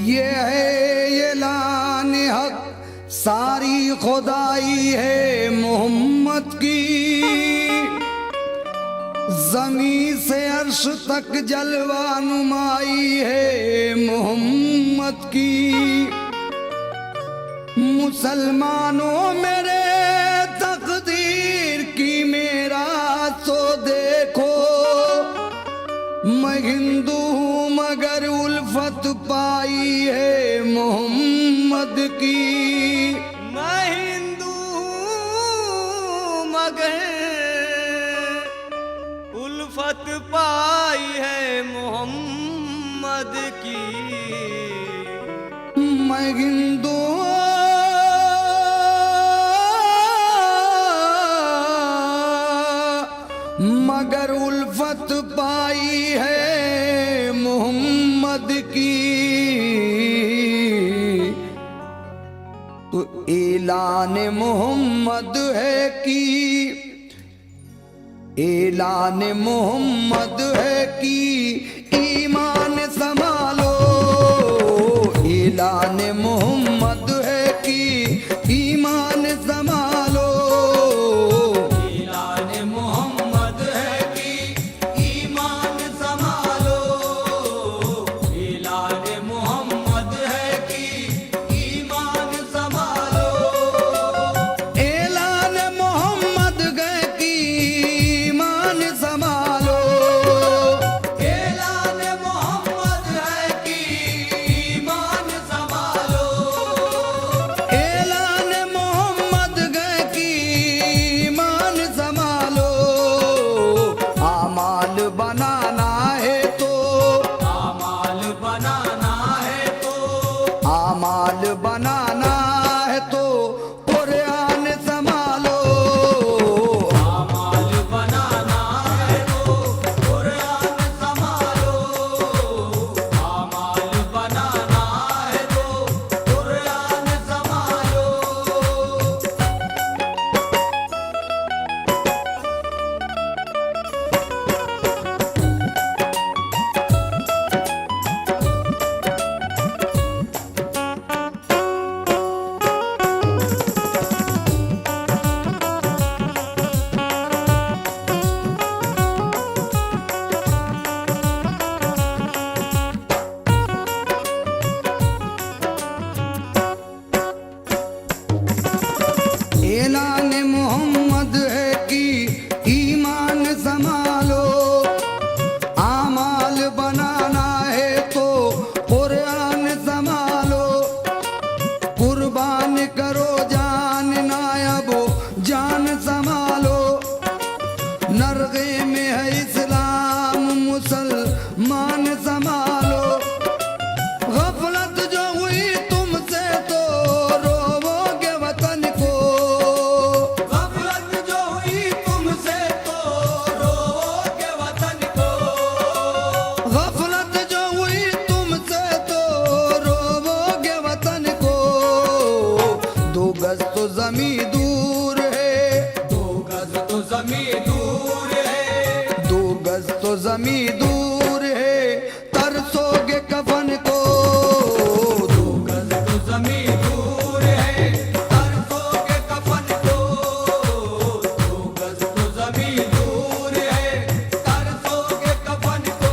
ये है ऐलान हक, सारी खुदाई है मोहम्मद की, ज़मीन से अर्श तक जलवा नुमाई है मोहम्मद की। मुसलमानों मेरे तकदीर की मेरा तो देखो, मैं हिंदू हूँ मगर उल्फत पाई है मोहम्मद की। मैं हिंदू हूँ मगर उल्फत पाई है मोहम्मद की। मैं हिंदू मगर उल्फत पाई है मोहम्मद की। तो ऐलान मोहम्मद है कि, ऐलान मोहम्मद है कि ईमान संभालो, ऐलान मोहम्मद है कि ईमान संभालो, ऐलान मोहम्मद है कि ईमान संभालो, ऐलान मोहम्मद है कि ईमान संभालो, ऐलान मोहम्मद है कि ईमान संभालो, ऐलान मोहम्मद है कि ईमान संभालो, ऐलान मोहम्मद है कि ईमान संभालो। आमाल बनाना है तो, आमाल बनाना है तो, आमाल बनाना है तो कुरान संभालो, आमाल बनाना है तो कुरान संभालो, आमाल बनाना है तो कुरान संभालो। ऐलान मोहम्मद है कि ईमान संभालो, आमाल बनाना है तो कुरान संभालो, कुर्बान करो जान नायब जान संभालो। नरगे में है इस्लाम मुसलमान संभालो, गफलत जो हुई तुमसे तो रोवोगे वतन को, गफलत जो हुई तुमसे तो रोवोगे वतन को, गफलत जो हुई तुमसे तो रोवोगे वतन को। 2 गज तो जमीन दूर है, 2 गज तो जमीन दूर है, जमी दूर है तरसोगे कफन को। दो गज तो जमी दूर है तरसोगे कफन को। दो गज तो जमी दूर है तरसोगे कफन को।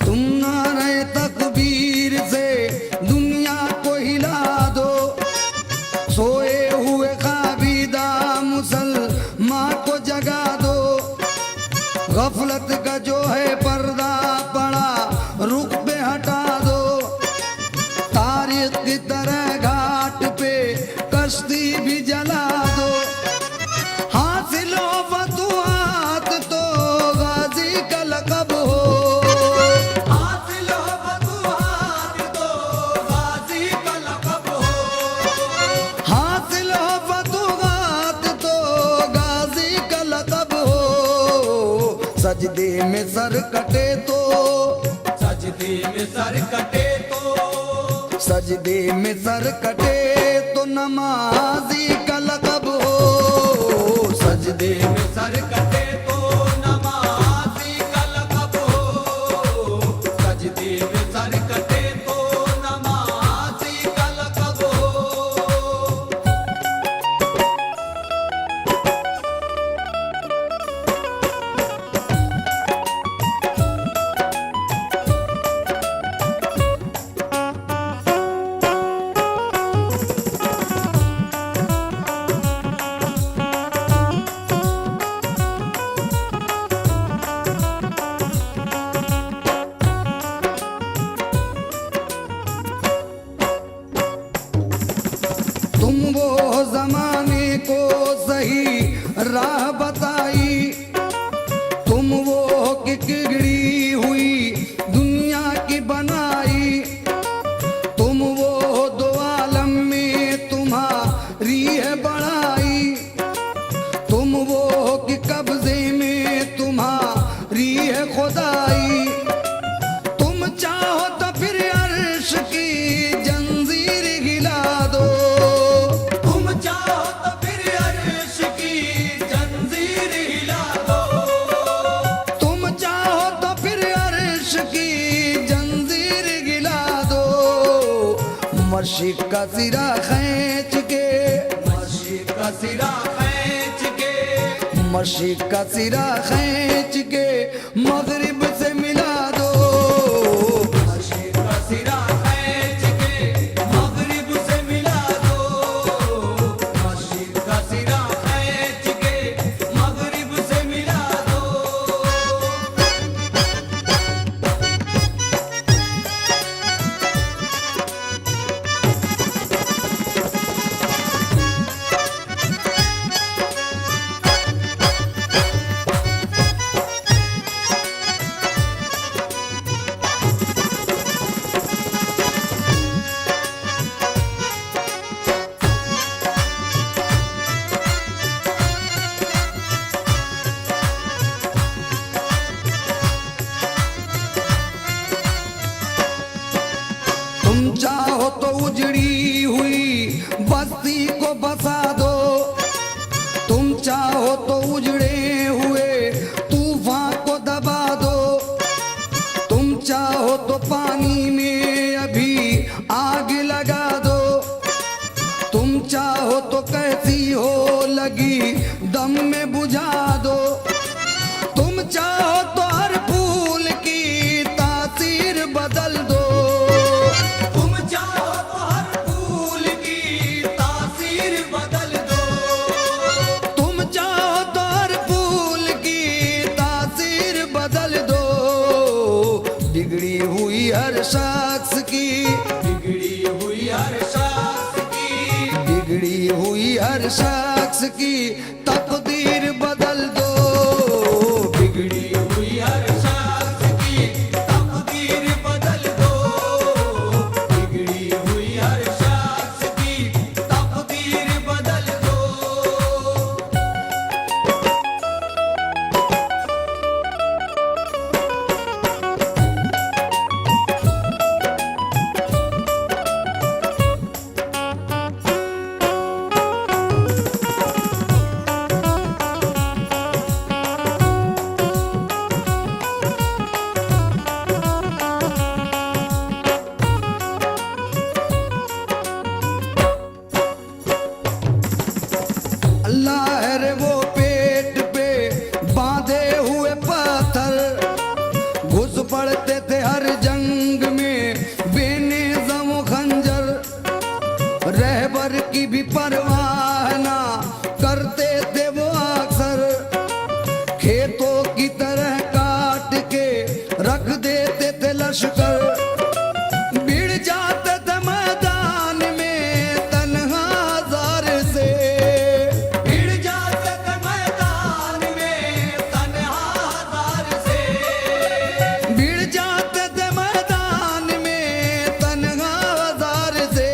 तुम नारे तकबीर से दुनिया को हिला दो। सोए हुए खाबीदा मुसलमान को जगा दो। गफलत का जो है पर्दा पड़ा रुख पे हटा दो। तारीख की तरह घाट पे कश्ती भी जला दो। हासिल हो फतुहात तो गाजी का लक़ब हो। हासिल हो फतुहात तो गाजी का लक़ब हो। हासिल हो फतुहात तो गाजी का लक़ब हो। सजदे में सर कटे तो सजदे में सर कटे तो सजदे में सर कटे तो नमाजी का लक़ब हो। सजदे में सर कटे तो नमाजी का लक़ब हो। सजदे में सर कटे तो नमाजी का लक़ब हो। तुम वो जमाने को सही राह बताई। तुम वो किगड़ी हुई दुनिया की बनाई। तुम वो दो आलम में तुम्हारी है बड़ाई। तुम वो कि कब्जे में तुम्हारी है खुदाई। तुम चाहो तो फिर अर्श की जंजीर हिला दो। तुम चाहो तो फिर अर्श की जंजीर हिला दो। तुम चाहो तो फिर अर्श की जंजीर हिला दो। मशीक का सिरा खींच के मशीक का सिरा खींच के मशीक का सिरा खींच के मगरिब से मिला दो। मशीक का सिरा खींच के मगरिब से मिला दो। मशीक का सिरा खींच के मगरिब से मिला दो। तुम चाहो तो उजड़ी हुई बस्ती को बसा दो। तुम चाहो तो उजड़े हुए तूफान को दबा दो। तुम चाहो तो पानी में अभी आग लगा दो। तुम चाहो तो कैसी हो लगी दम में बुझा दो। तुम चाहो तो हर फूल की तासीर बदल दो। तुम चाहो तो हर फूल की तासीर बदल दो। तुम चाहो तो हर फूल की तासीर बदल दो। बिगड़ी हुई हर शख्स की बिगड़ी हुई हर शख्स की बिगड़ी हुई हर शख्स की तकदीर बदल दो। बिगड़ी हुई हर शख्स की तकदीर बदल दो। बिगड़ी हुई हर शख्स की तकदीर बदल दो। अल्लाह है रे वो पेट पे बांधे हुए पत्थर, घुस पड़ते थे हर जंग में बेनिज़म खंजर। रहबर की भी परवाह ना करते थे वो अक्सर, खेतों की तरह काट के रख देते थे लश्कर। भिड़ जाते थे मैदान में तन्हा जार से। भिड़ जाते थे मैदान में तन्हा जार से। भिड़ जाते थे मैदान में तन्हा जार से।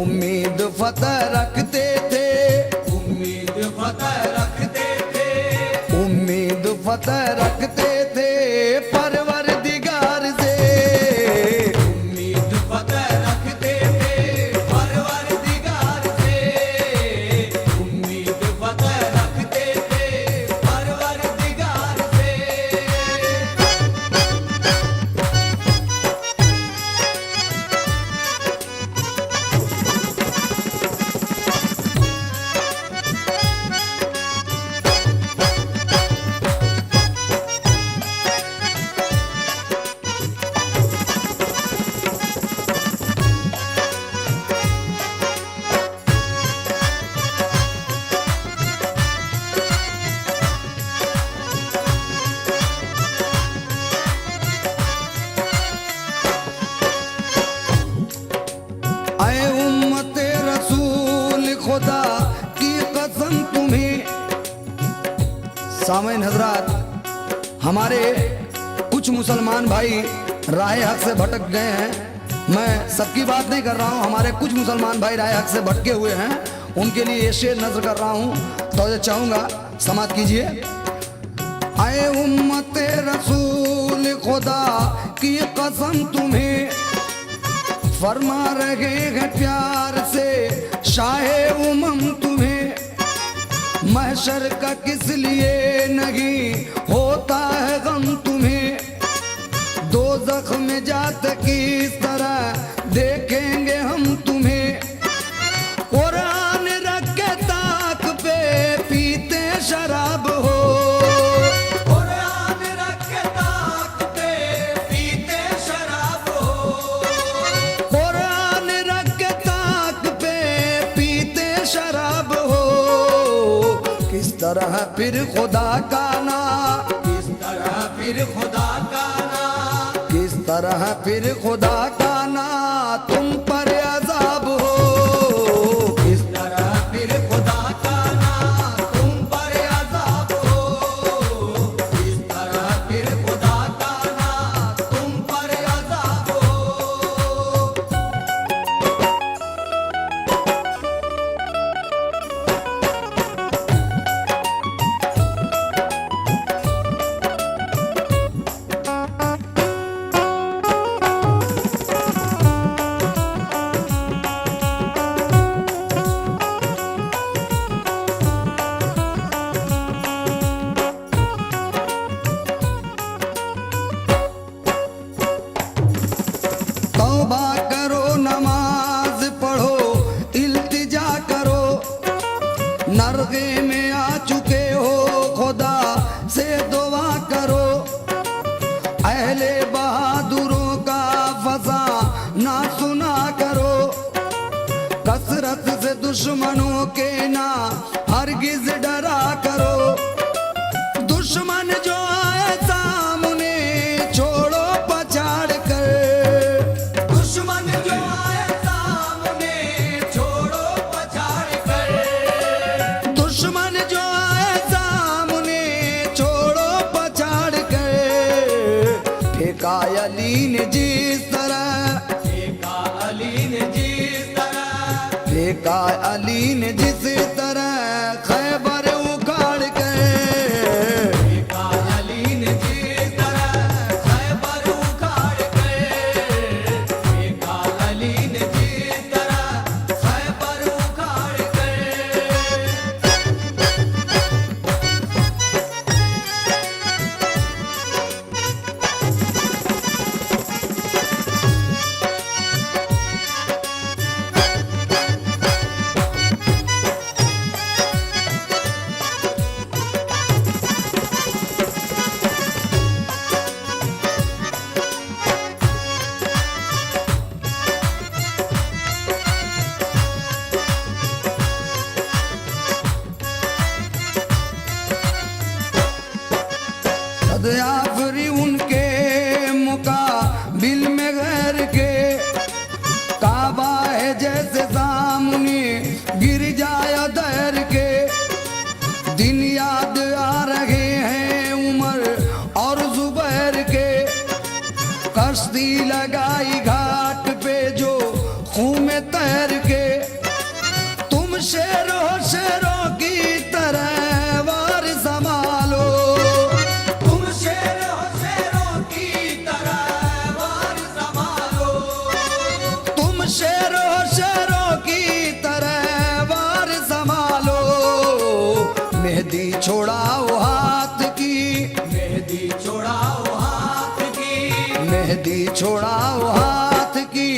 उम्मीद फतह रखते थे। उम्मीद फतह रखते थे। उम्मीद फतह रखते थे परवरदिगार से। उम्मीद फतह रखते थे परवरदिगार से। उम्मीद फतह रखते थे परवरदिगार से। आए उम्मते रसूल खुदा की कसम तुम्हें। सामईन हजरात, हमारे कुछ मुसलमान भाई राह हक से भटक गए हैं। मैं सबकी बात नहीं कर रहा हूँ, हमारे कुछ मुसलमान भाई राह हक से भटके हुए हैं। उनके लिए ये शेर नजर कर रहा हूँ, तो चाहूंगा समात कीजिए। आए उम्मते रसूल खुदा की कसम तुम्हें, फरमा रहे हैं प्यार से शाहे उमम तुम्हें। महशर का किस लिए नहीं होता है गम तुम्हें। दोज़ख में जात किस तरह देखेंगे हम तुम्हें। कुरान रख के ताक पे पीते शराब हो। कुरान रख के ताक पे पीते शराब हो। कुरान रख के ताक पे पीते शराब हो। किस तरह फिर खुदा का ना, किस तरह फिर खुदा का ना, किस तरह फिर खुदा का ना तुम पर अज़ाब हो। किस तरह फिर खुदा का ना तुम पर अज़ाब हो। किस तरह फिर खुदा का ना तुम पर अज़ाब हो। तौबा करो, नमाज पढ़ो, इल्तिजा करो। नरगे में आ चुके हो खुदा से दुआ करो। अहले बहादुरों का फसा ना सुना करो। कसरत से दुश्मनों के ना हरगिज डरा करो। दुश्मन जो आए सामने छोड़ो पछाड़ कर। दुश्मन जो आए सामने छोड़ो पछाड़ कर। देखा अली ने जिस तरह, देखा अली ने जिस तरह, देखा अली ने जिस तरह खैबर उखाड़ के, देखा अली ने जिस तरह खैबर उखाड़ के, देखा अली ने जिस तरह खैबर उखाड़ के। आफरी उनके मुकाबिल में गैर के, काबा है जैसे सामने गिर जाए दैर के। दिन याद आ रहे हैं उमर और जुबैर के, कश्ती लगाई घाट पे जो खून में तैर के। तुम शेरों शेरों की तरह वार संभालो, तुम शेरों शेरों की तरह वार संभालो, तुम शेरों शेरों की तरह वार संभालो। मेहंदी छोड़ाओ हाथ की, मेहंदी छोड़ाओ हाथ की, मेहंदी छोड़ाओ हाथ की,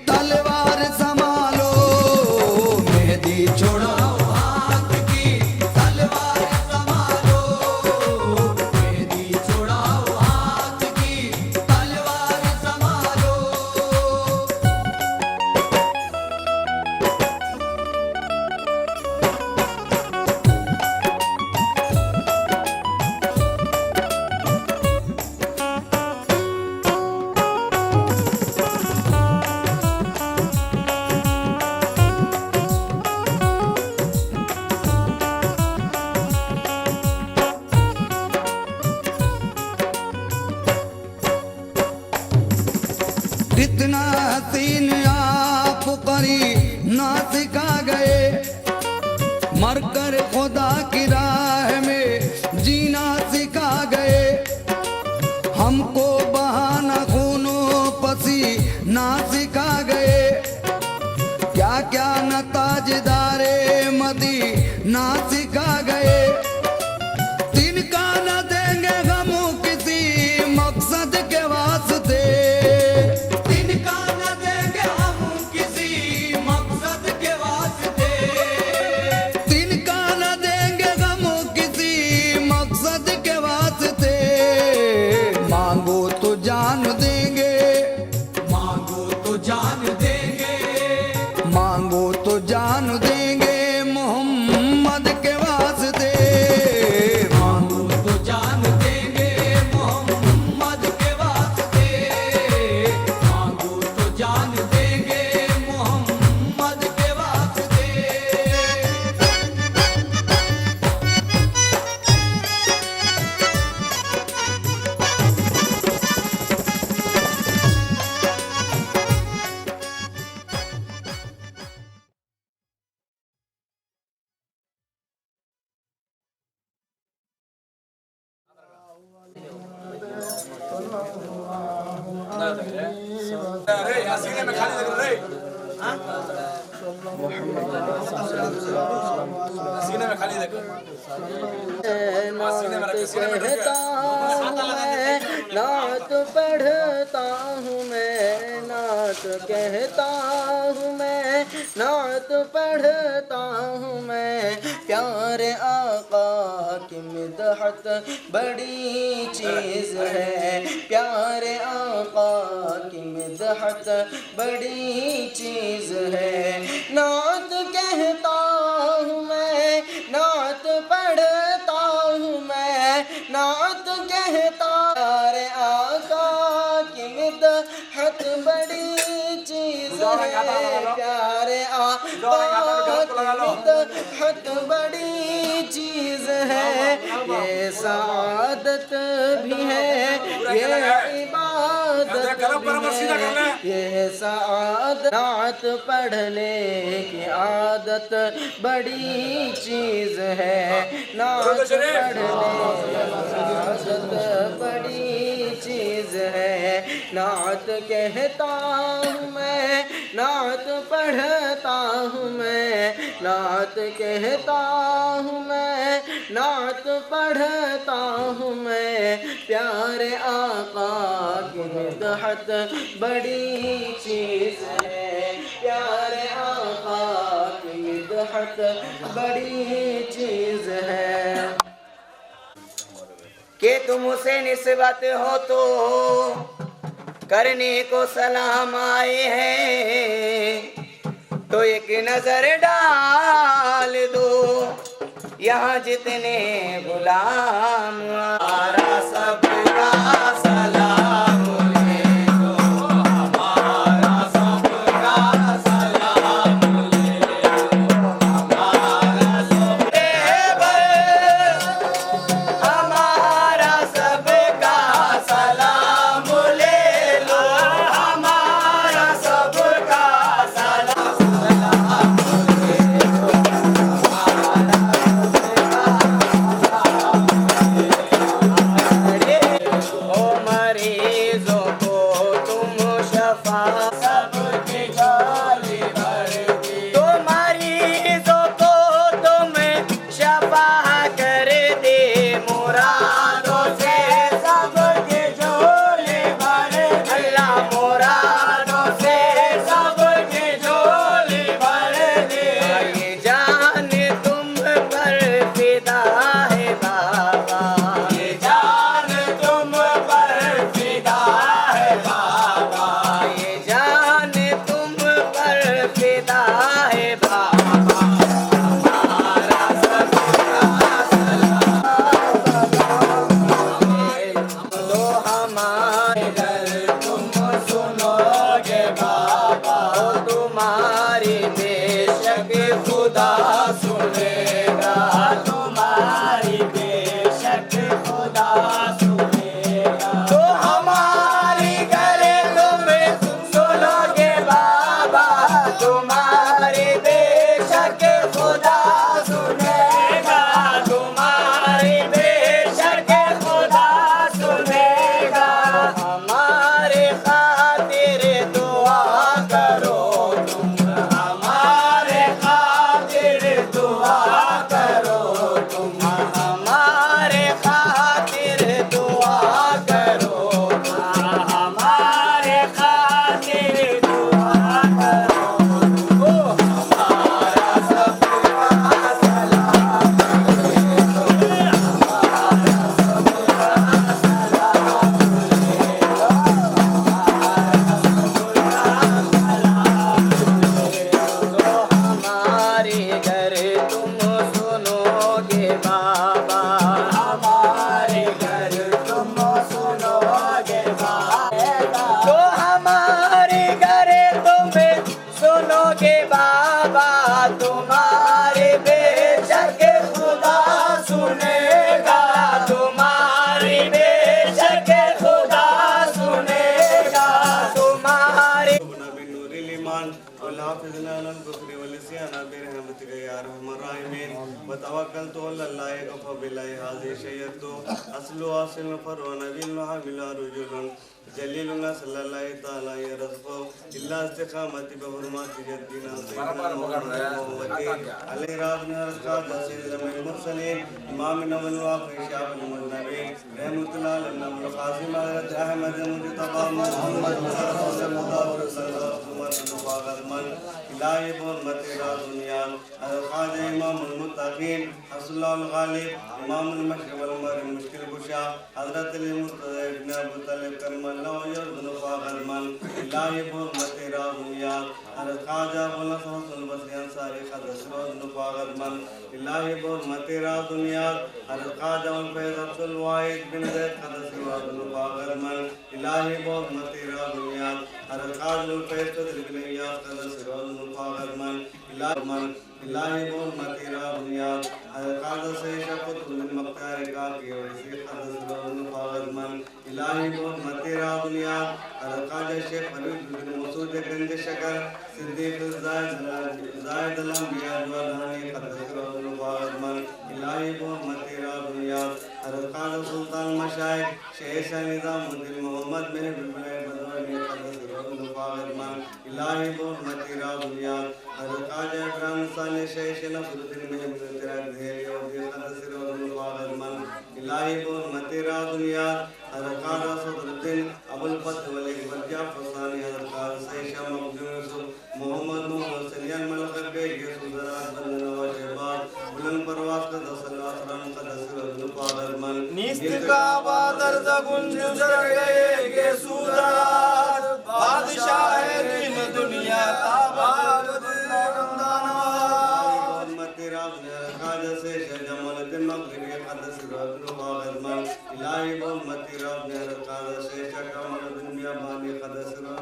तलवार संभालो। मेहंदी छोड़ाओ हाथ की तलवार संभालो, मेहंदी छोड़ाओ हाथ की तलवार संभालो। कितना हसीन आप करी ना सिखा गए, मरकर खुदा की राह में जीना सिखा गए। हमको बहाना खूनो पसी ना सिखा गए, क्या क्या न ताजदारे मदी ना सिखा गए। तिनका न देंगे गम किसी मकसद के वास्ते, तिनका न देंगे हम किसी मकसद के वास्ते, तिनका न देंगे गम किसी मकसद के वास्ते। मांगो तो जान देंगे, मांगो तो जान देंगे, मांगो तो जान देंगे मोहम्मद के वास्ते। मांगो तो जान देंगे मोहम्मद के वास्ते, मांगो तो जान देंगे मोहम्मद के वास्ते। नात पढ़ता हूँ मैं, नात कहता हूँ मैं, नात पढ़ता हूँ मैं। प्यारे आका की मिदहत बड़ी चीज़ है, प्यारे आका की मिदहत बड़ी चीज़ है। नात कहता हूँ मैं, नात पढ़ता हूँ मैं, नात कहता। प्यारे आका की मिदहत बड़ी चीज़ है, प्यारे आका की मिदहत बड़ी चीज़ है। ये सादत भी है, ये इबादत ये साद नात पढ़ने की आदत बड़ी चीज है, नात पढ़ने की आदत बड़ी चीज है। नात कहता हूँ मैं, नात पढ़ता हूँ मैं, नात कहता हूँ मैं, नात पढ़ता हूँ मैं। प्यारे आका की मिदहत बड़ी चीज है, प्यारे आका की मिदहत बड़ी चीज है। कि तुम उसे निस्बत हो तो करने को सलाम आए हैं, तो एक नजर डाल दो यहाँ जितने गुलाम। हमारा सबका सलाम ले लो, हमारा सबका सलाम ले लो, हमारा हमारा सबका सलाम ले लो, हमारा सबका सलाम ले लो, ओ मरीजों को तुम शफा सबके झोली भर दी, तो मरीजों को तुम शफा कर दे, मुरादों से सबके झोली भर दे, अल्लाह मुरादों से सबके झोली भर दे। ये जान तुम पर फिदा है बाबा, ये जान तुम पर फिदा है बाबा, ये जान तुम पर फिदा है बाबा। हमारा सबका सलाम दो, हमारे घर तुम सुनोगे बाबा, तुम्हारी बेशक खुदा सुनेगा, तुम्हारी बेशक खुदा सुनेगा। तो हमारी गले तुम सुनोगे बाबा, तुम्हारी बेशक खुदा सुनेगा, तुम्हारी बेशक खुदा सुनेगा। हमारे खातिर दुआ करो तुम, हमारे खातिर दुआ करो तुम, हमारे खातिर दुआ करो, हमारे खातिर दुआ करो। ओ हमारा सबका सलाम ले लो, हमारा सबका सलाम ले लो, हमारा सबका सलाम ले लो। तो हमारे घर तुम सुनोगे बाबा, हमारे घर तुम सुनोगे बाबा, तो हमारे घर तुम सुनोगे बाबा, तुम्हारे बेशक खुदा सुनेगा, तुम्हारी बेशक खुदा सुनेगा, तुम्हारे इलाही मोहम्मद तेरा दुनिया ख़ाजा शेख फरीद बिन मसूद गंज शकर सिद्दीक ज़ायद अलंबिया जवानी क़द्दस रुह इलाही मोहम्मद तेरा दुनिया ख़ाजा सुल्तान मशाइख शेख शाह निज़ामुद्दीन मोहम्मद मेहर बदवानी क़द्दस रुह इलाही मोहम्मद तेरा दुनिया ख़ाजा इब्राहिम साले शेख नफरुद्दीन मेहर तेरा ढेर क़द्दस रुह इलाही मोहम्मद तेरा दुनिया ख़ाजा सदरुद्दीन अबुल फत वली वलिया फसानी ख़ाजा सैयद शाह मखदूम यूसुफ मोहम्मद सलियान मलक के सुदरात बंदन व शहबाज बुलंद परवास का दसलात रन क़द्दस रुह निस्त का बादर गुंज जर गए के सुदरात बादशाह दिन दुनिया ताबाद मोहम्मद तेरा दुनिया ख़ाजा से जमालुद्दीन मग़रिबी क़द्दस रुह इलाही मोहम्मद तेरा दुनिया ख़ाजा से कमरुद्दीन बियाबानी क़द्दस रुह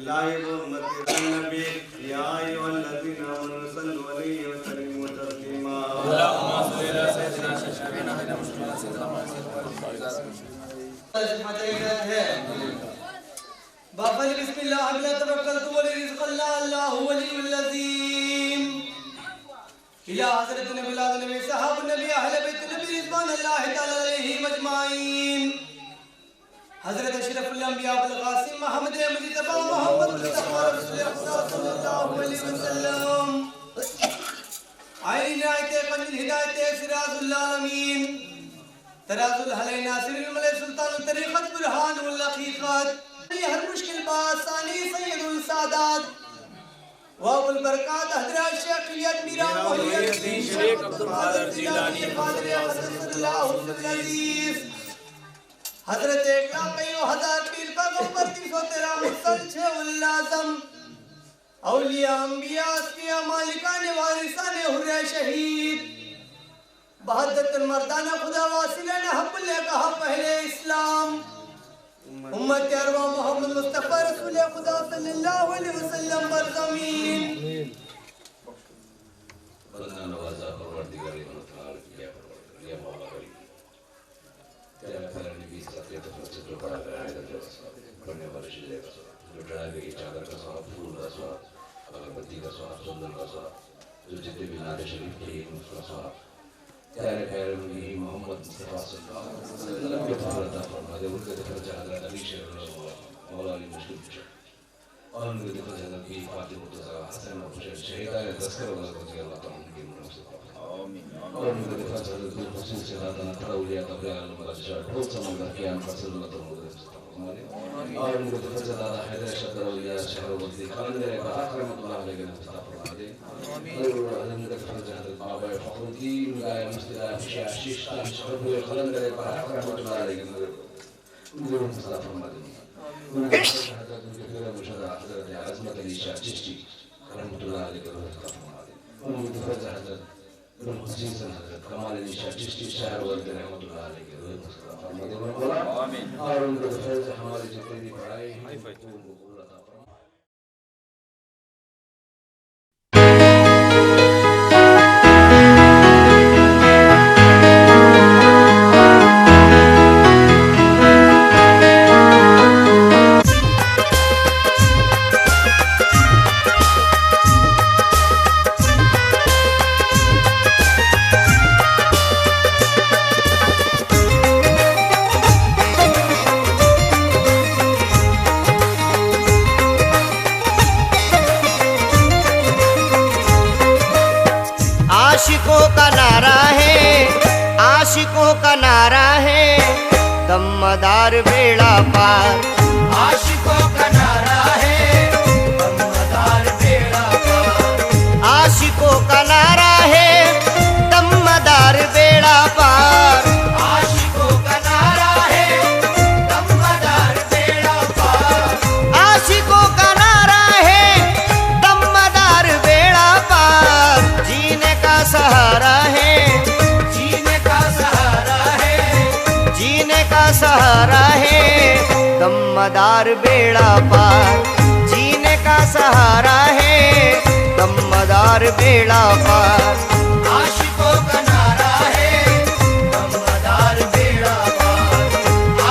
इलाही मोहम्मद तेरा नबी या अय्युहल्लज़ीना आमनू सल्लु अलैहि व सल्लिमू तस्लीमा अल्लाहुम्मा सल्लि अला सय्यिदिना बाफल बिस्मिल्लाह अल्लाह तवक्कलतु व रिज़क़ल्लाह अल्लाहु वलियुल अज़ीम इला हज़रत नबी नबी साहब नबी अहले बैत नबी रिज़वान अल्लाह तआला अलैहिम अजमाइन हज़रत अशरफुल अंबिया अबुल कासिम मोहम्मद मुज्तबा मोहम्मद मुस्तफा रसूलुल्लाह सल्लल्लाहु अलैहि वसल्लम आईन आयते कंजुल हिदायत सिराजुल आलमीन तराजुल हलै नासिरुल मलक सुल्तान तरीक़त बुरहानुल हकीकत हर मुश्किल बात सानी सैयदुल सादात वाबुल बरकात हज़रत शेख सैयद मीरा मोहिउद्दीन शेख अब्दुल कादिर जिलानी क़द्दसल्लाहु अज़ीज़ हज़रत कई हजार पीर पैगंबर 313 मुसलसल उल्लाज़म औलिया अंबिया अस्फिया मालिकाने वारिसाने हुर्रे शहीद बहादुर मर्दाना खुदा वासिलाना हक़्क़ुल कहा पहले इस्लाम उम्मत अरवा मोहम्मद मुस्तफा रसूल खुदा सल्लल्लाहु अलैहि वसल्लम पर ज़मीन बंदा नवाज़ा परवरदिगार मुताल या मौला करीम तेरा प्यारा नबी सत्य तो सच्चे बड़ा है पढ़ने वाले शिले का जो ड्राइवर की चादर का स्वाद फूल का स्वाद अगरबत्ती का स्वाद सुंदर का स्वाद जो जितने भी नारे शरीफ के उसका स्वाद तेरे प्यारे नबी मोहम्मद मुस्तफा सल्लल्लाहु अलैहि वसल्लम के फरमाता फरमाते उनके दिल चादर नबी शरीफ मौला अली मुश्किल और उनके दिल चादर की फातिमा मुर्तज़ा हसन और हुसैन शहीदा है दस्कर वाला को जी अल्लाह ताला उनकी उम्र से आमीन और उनके दिल चादर की खुशूस से दाना खड़ा उलिया तबया अलमदशा बहुत समझदार किया सल्लल्लाहु अलैहि वसल्लम और उनके दिल चादर हैदर शब्द उलिया शहर वदी खानदर का रहमतुल्लाह अलैहि मुस्तफा फरमाते आमीन और उनके दिल चादर बाबा फखरुद्दीन गाय मुस्तफा शिश शहर खानदर का रहमतुल्लाह अलैहि मुस्तफा फरमाते उनके फिर मुशर्रफ हज़रत अज़मत अली शाह चिश्ती रहमतुल्लाह अलैहि फरमाते उनके फिर हज़रत हुसैन हज़रत कमाल अली शाह चिश्ती शहर वदी रहमतुल्लाह अलैहि फरमाते आमीन और उनके फिर हमारे जितने भी पढ़ाई हैं आशिकों का नारा है दमदार बेड़ा पार आशिकों का नारा है दमदार बेड़ा पार आशिकों का नारा है दमदार बेड़ा पार आशिकों का नारा है दमदार बेड़ा पार आशिकों का नारा है दमदार बेड़ा पार जीने का सहारा है सहारा है दमदार बेड़ा पार जीने का सहारा है दमदार बेड़ा पार आशिकों का नारा है दमदार बेड़ा पार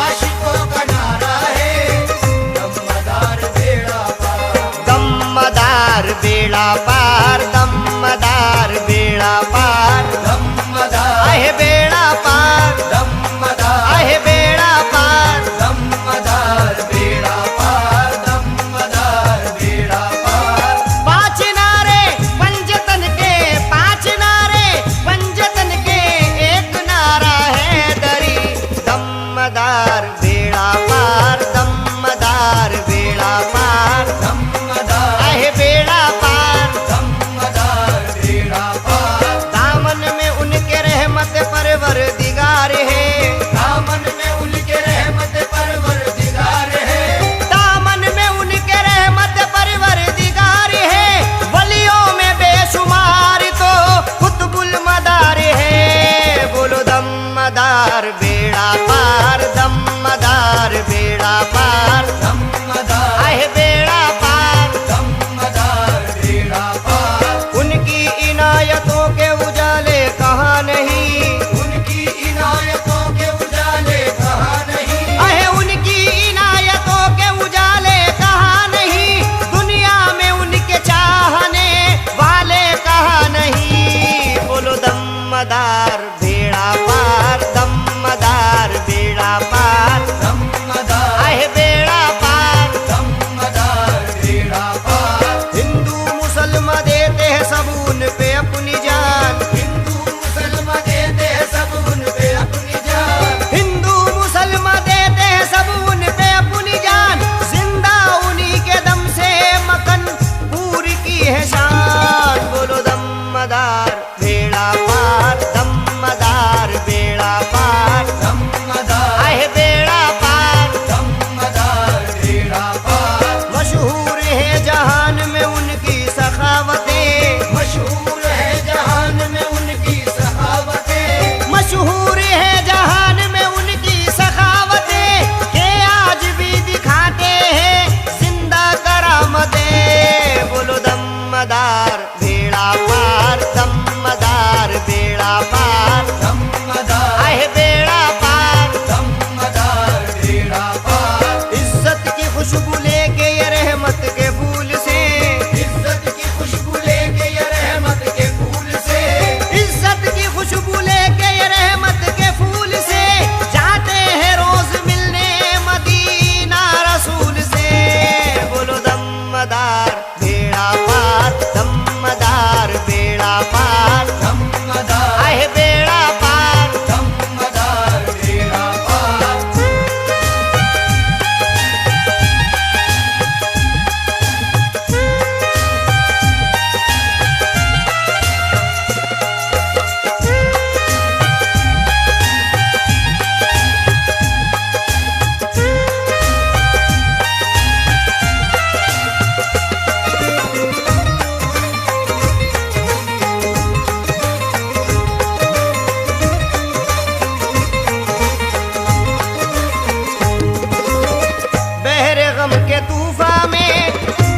गम के तूफान में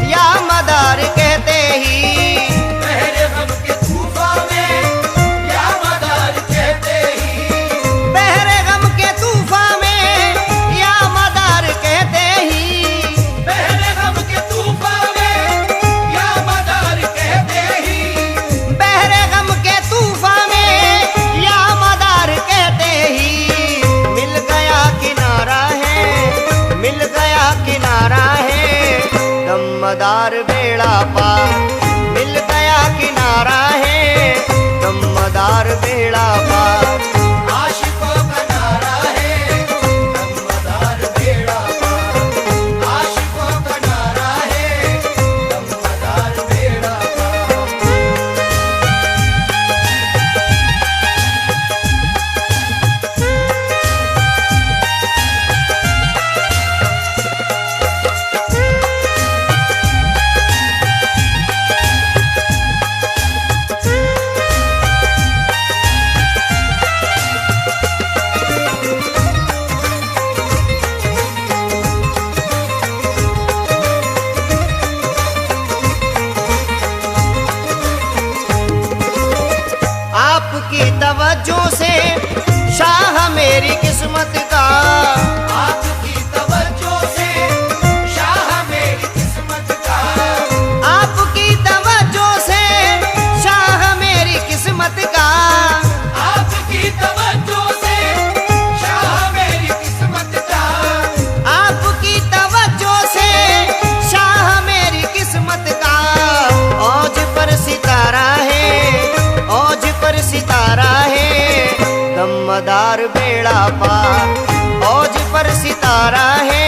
या मदार कहते ही, बहरे गम के तूफान में या मदार कहते ही, बहरे गम के तूफान में या मदार कहते ही, बहरे गम के तूफान में या मदार कहते ही, बहरे गम के तूफान में या मदार कहते ही, मिल गया किनारा है, मिल गया किनारा है, दमदार बेड़ा पार, मिल गया किनारा है, दमदार बेड़ा पार। आशिकों का नारा है दमदार बेड़ा पार, आशिकों का नारा है दमदार बेड़ा पार। आपकी तवज्जो से शाह मेरी किस्मत का, आपकी तवज्जो से शाह मेरी किस्मत का, आपकी तवज्जो से शाह मेरी किस्मत का, आपकी तवज्जो से शाह मेरी किस्मत का, आपकी तवज्जो से शाह मेरी किस्मत का। औज पर सितारा है, औज पर सितारा है, दमदार बेड़ा पार, औज पर सितारा है,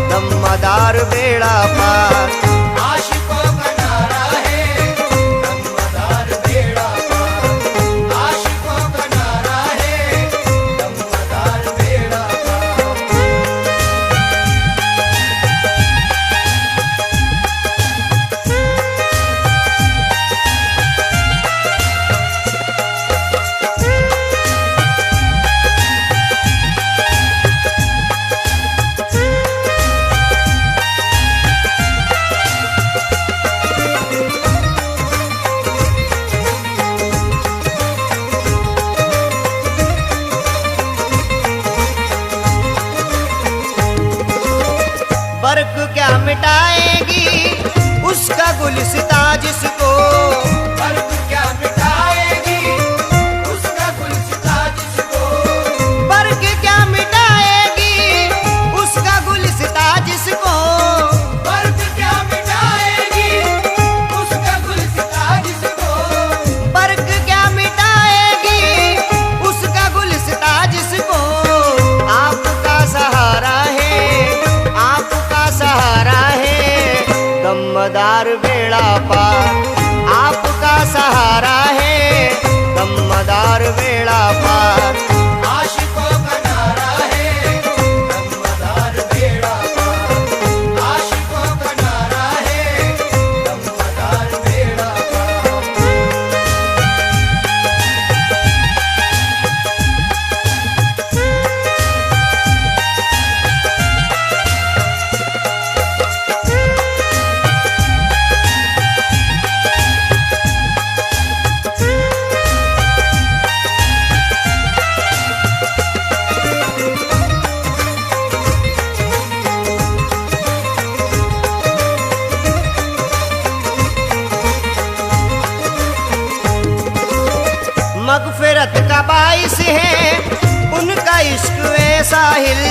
दमदार बेड़ा पार। आशिकों का नारा है दमदार बेड़ा पार, आशिकों का नारा है दमदार बेड़ा पार। बर्क क्या मिटाएगी उसका गुलिस्ता जिसको, बर्फ क्या मिटाएगी उसका गुलसिता जिसको, बर्क क्या मिटाएगी उसका गुलिस्ता जिसको, बर्फ क्या मिटाएगी उसका गुलसिता जिसको, बर्क क्या मिटाएगी उसका गुलिस्ता जिसको। आपका सहारा है, आपका सहारा है, दमदार बेड़ा पार, आपका सहारा है, दमदार बेड़ा पार। आशिकों का नारा है दमदार बेड़ा पार, आशिकों का नारा है दमदार बेड़ा पार। मगफिरत का बाइस है उनका इश्क वे साहिल,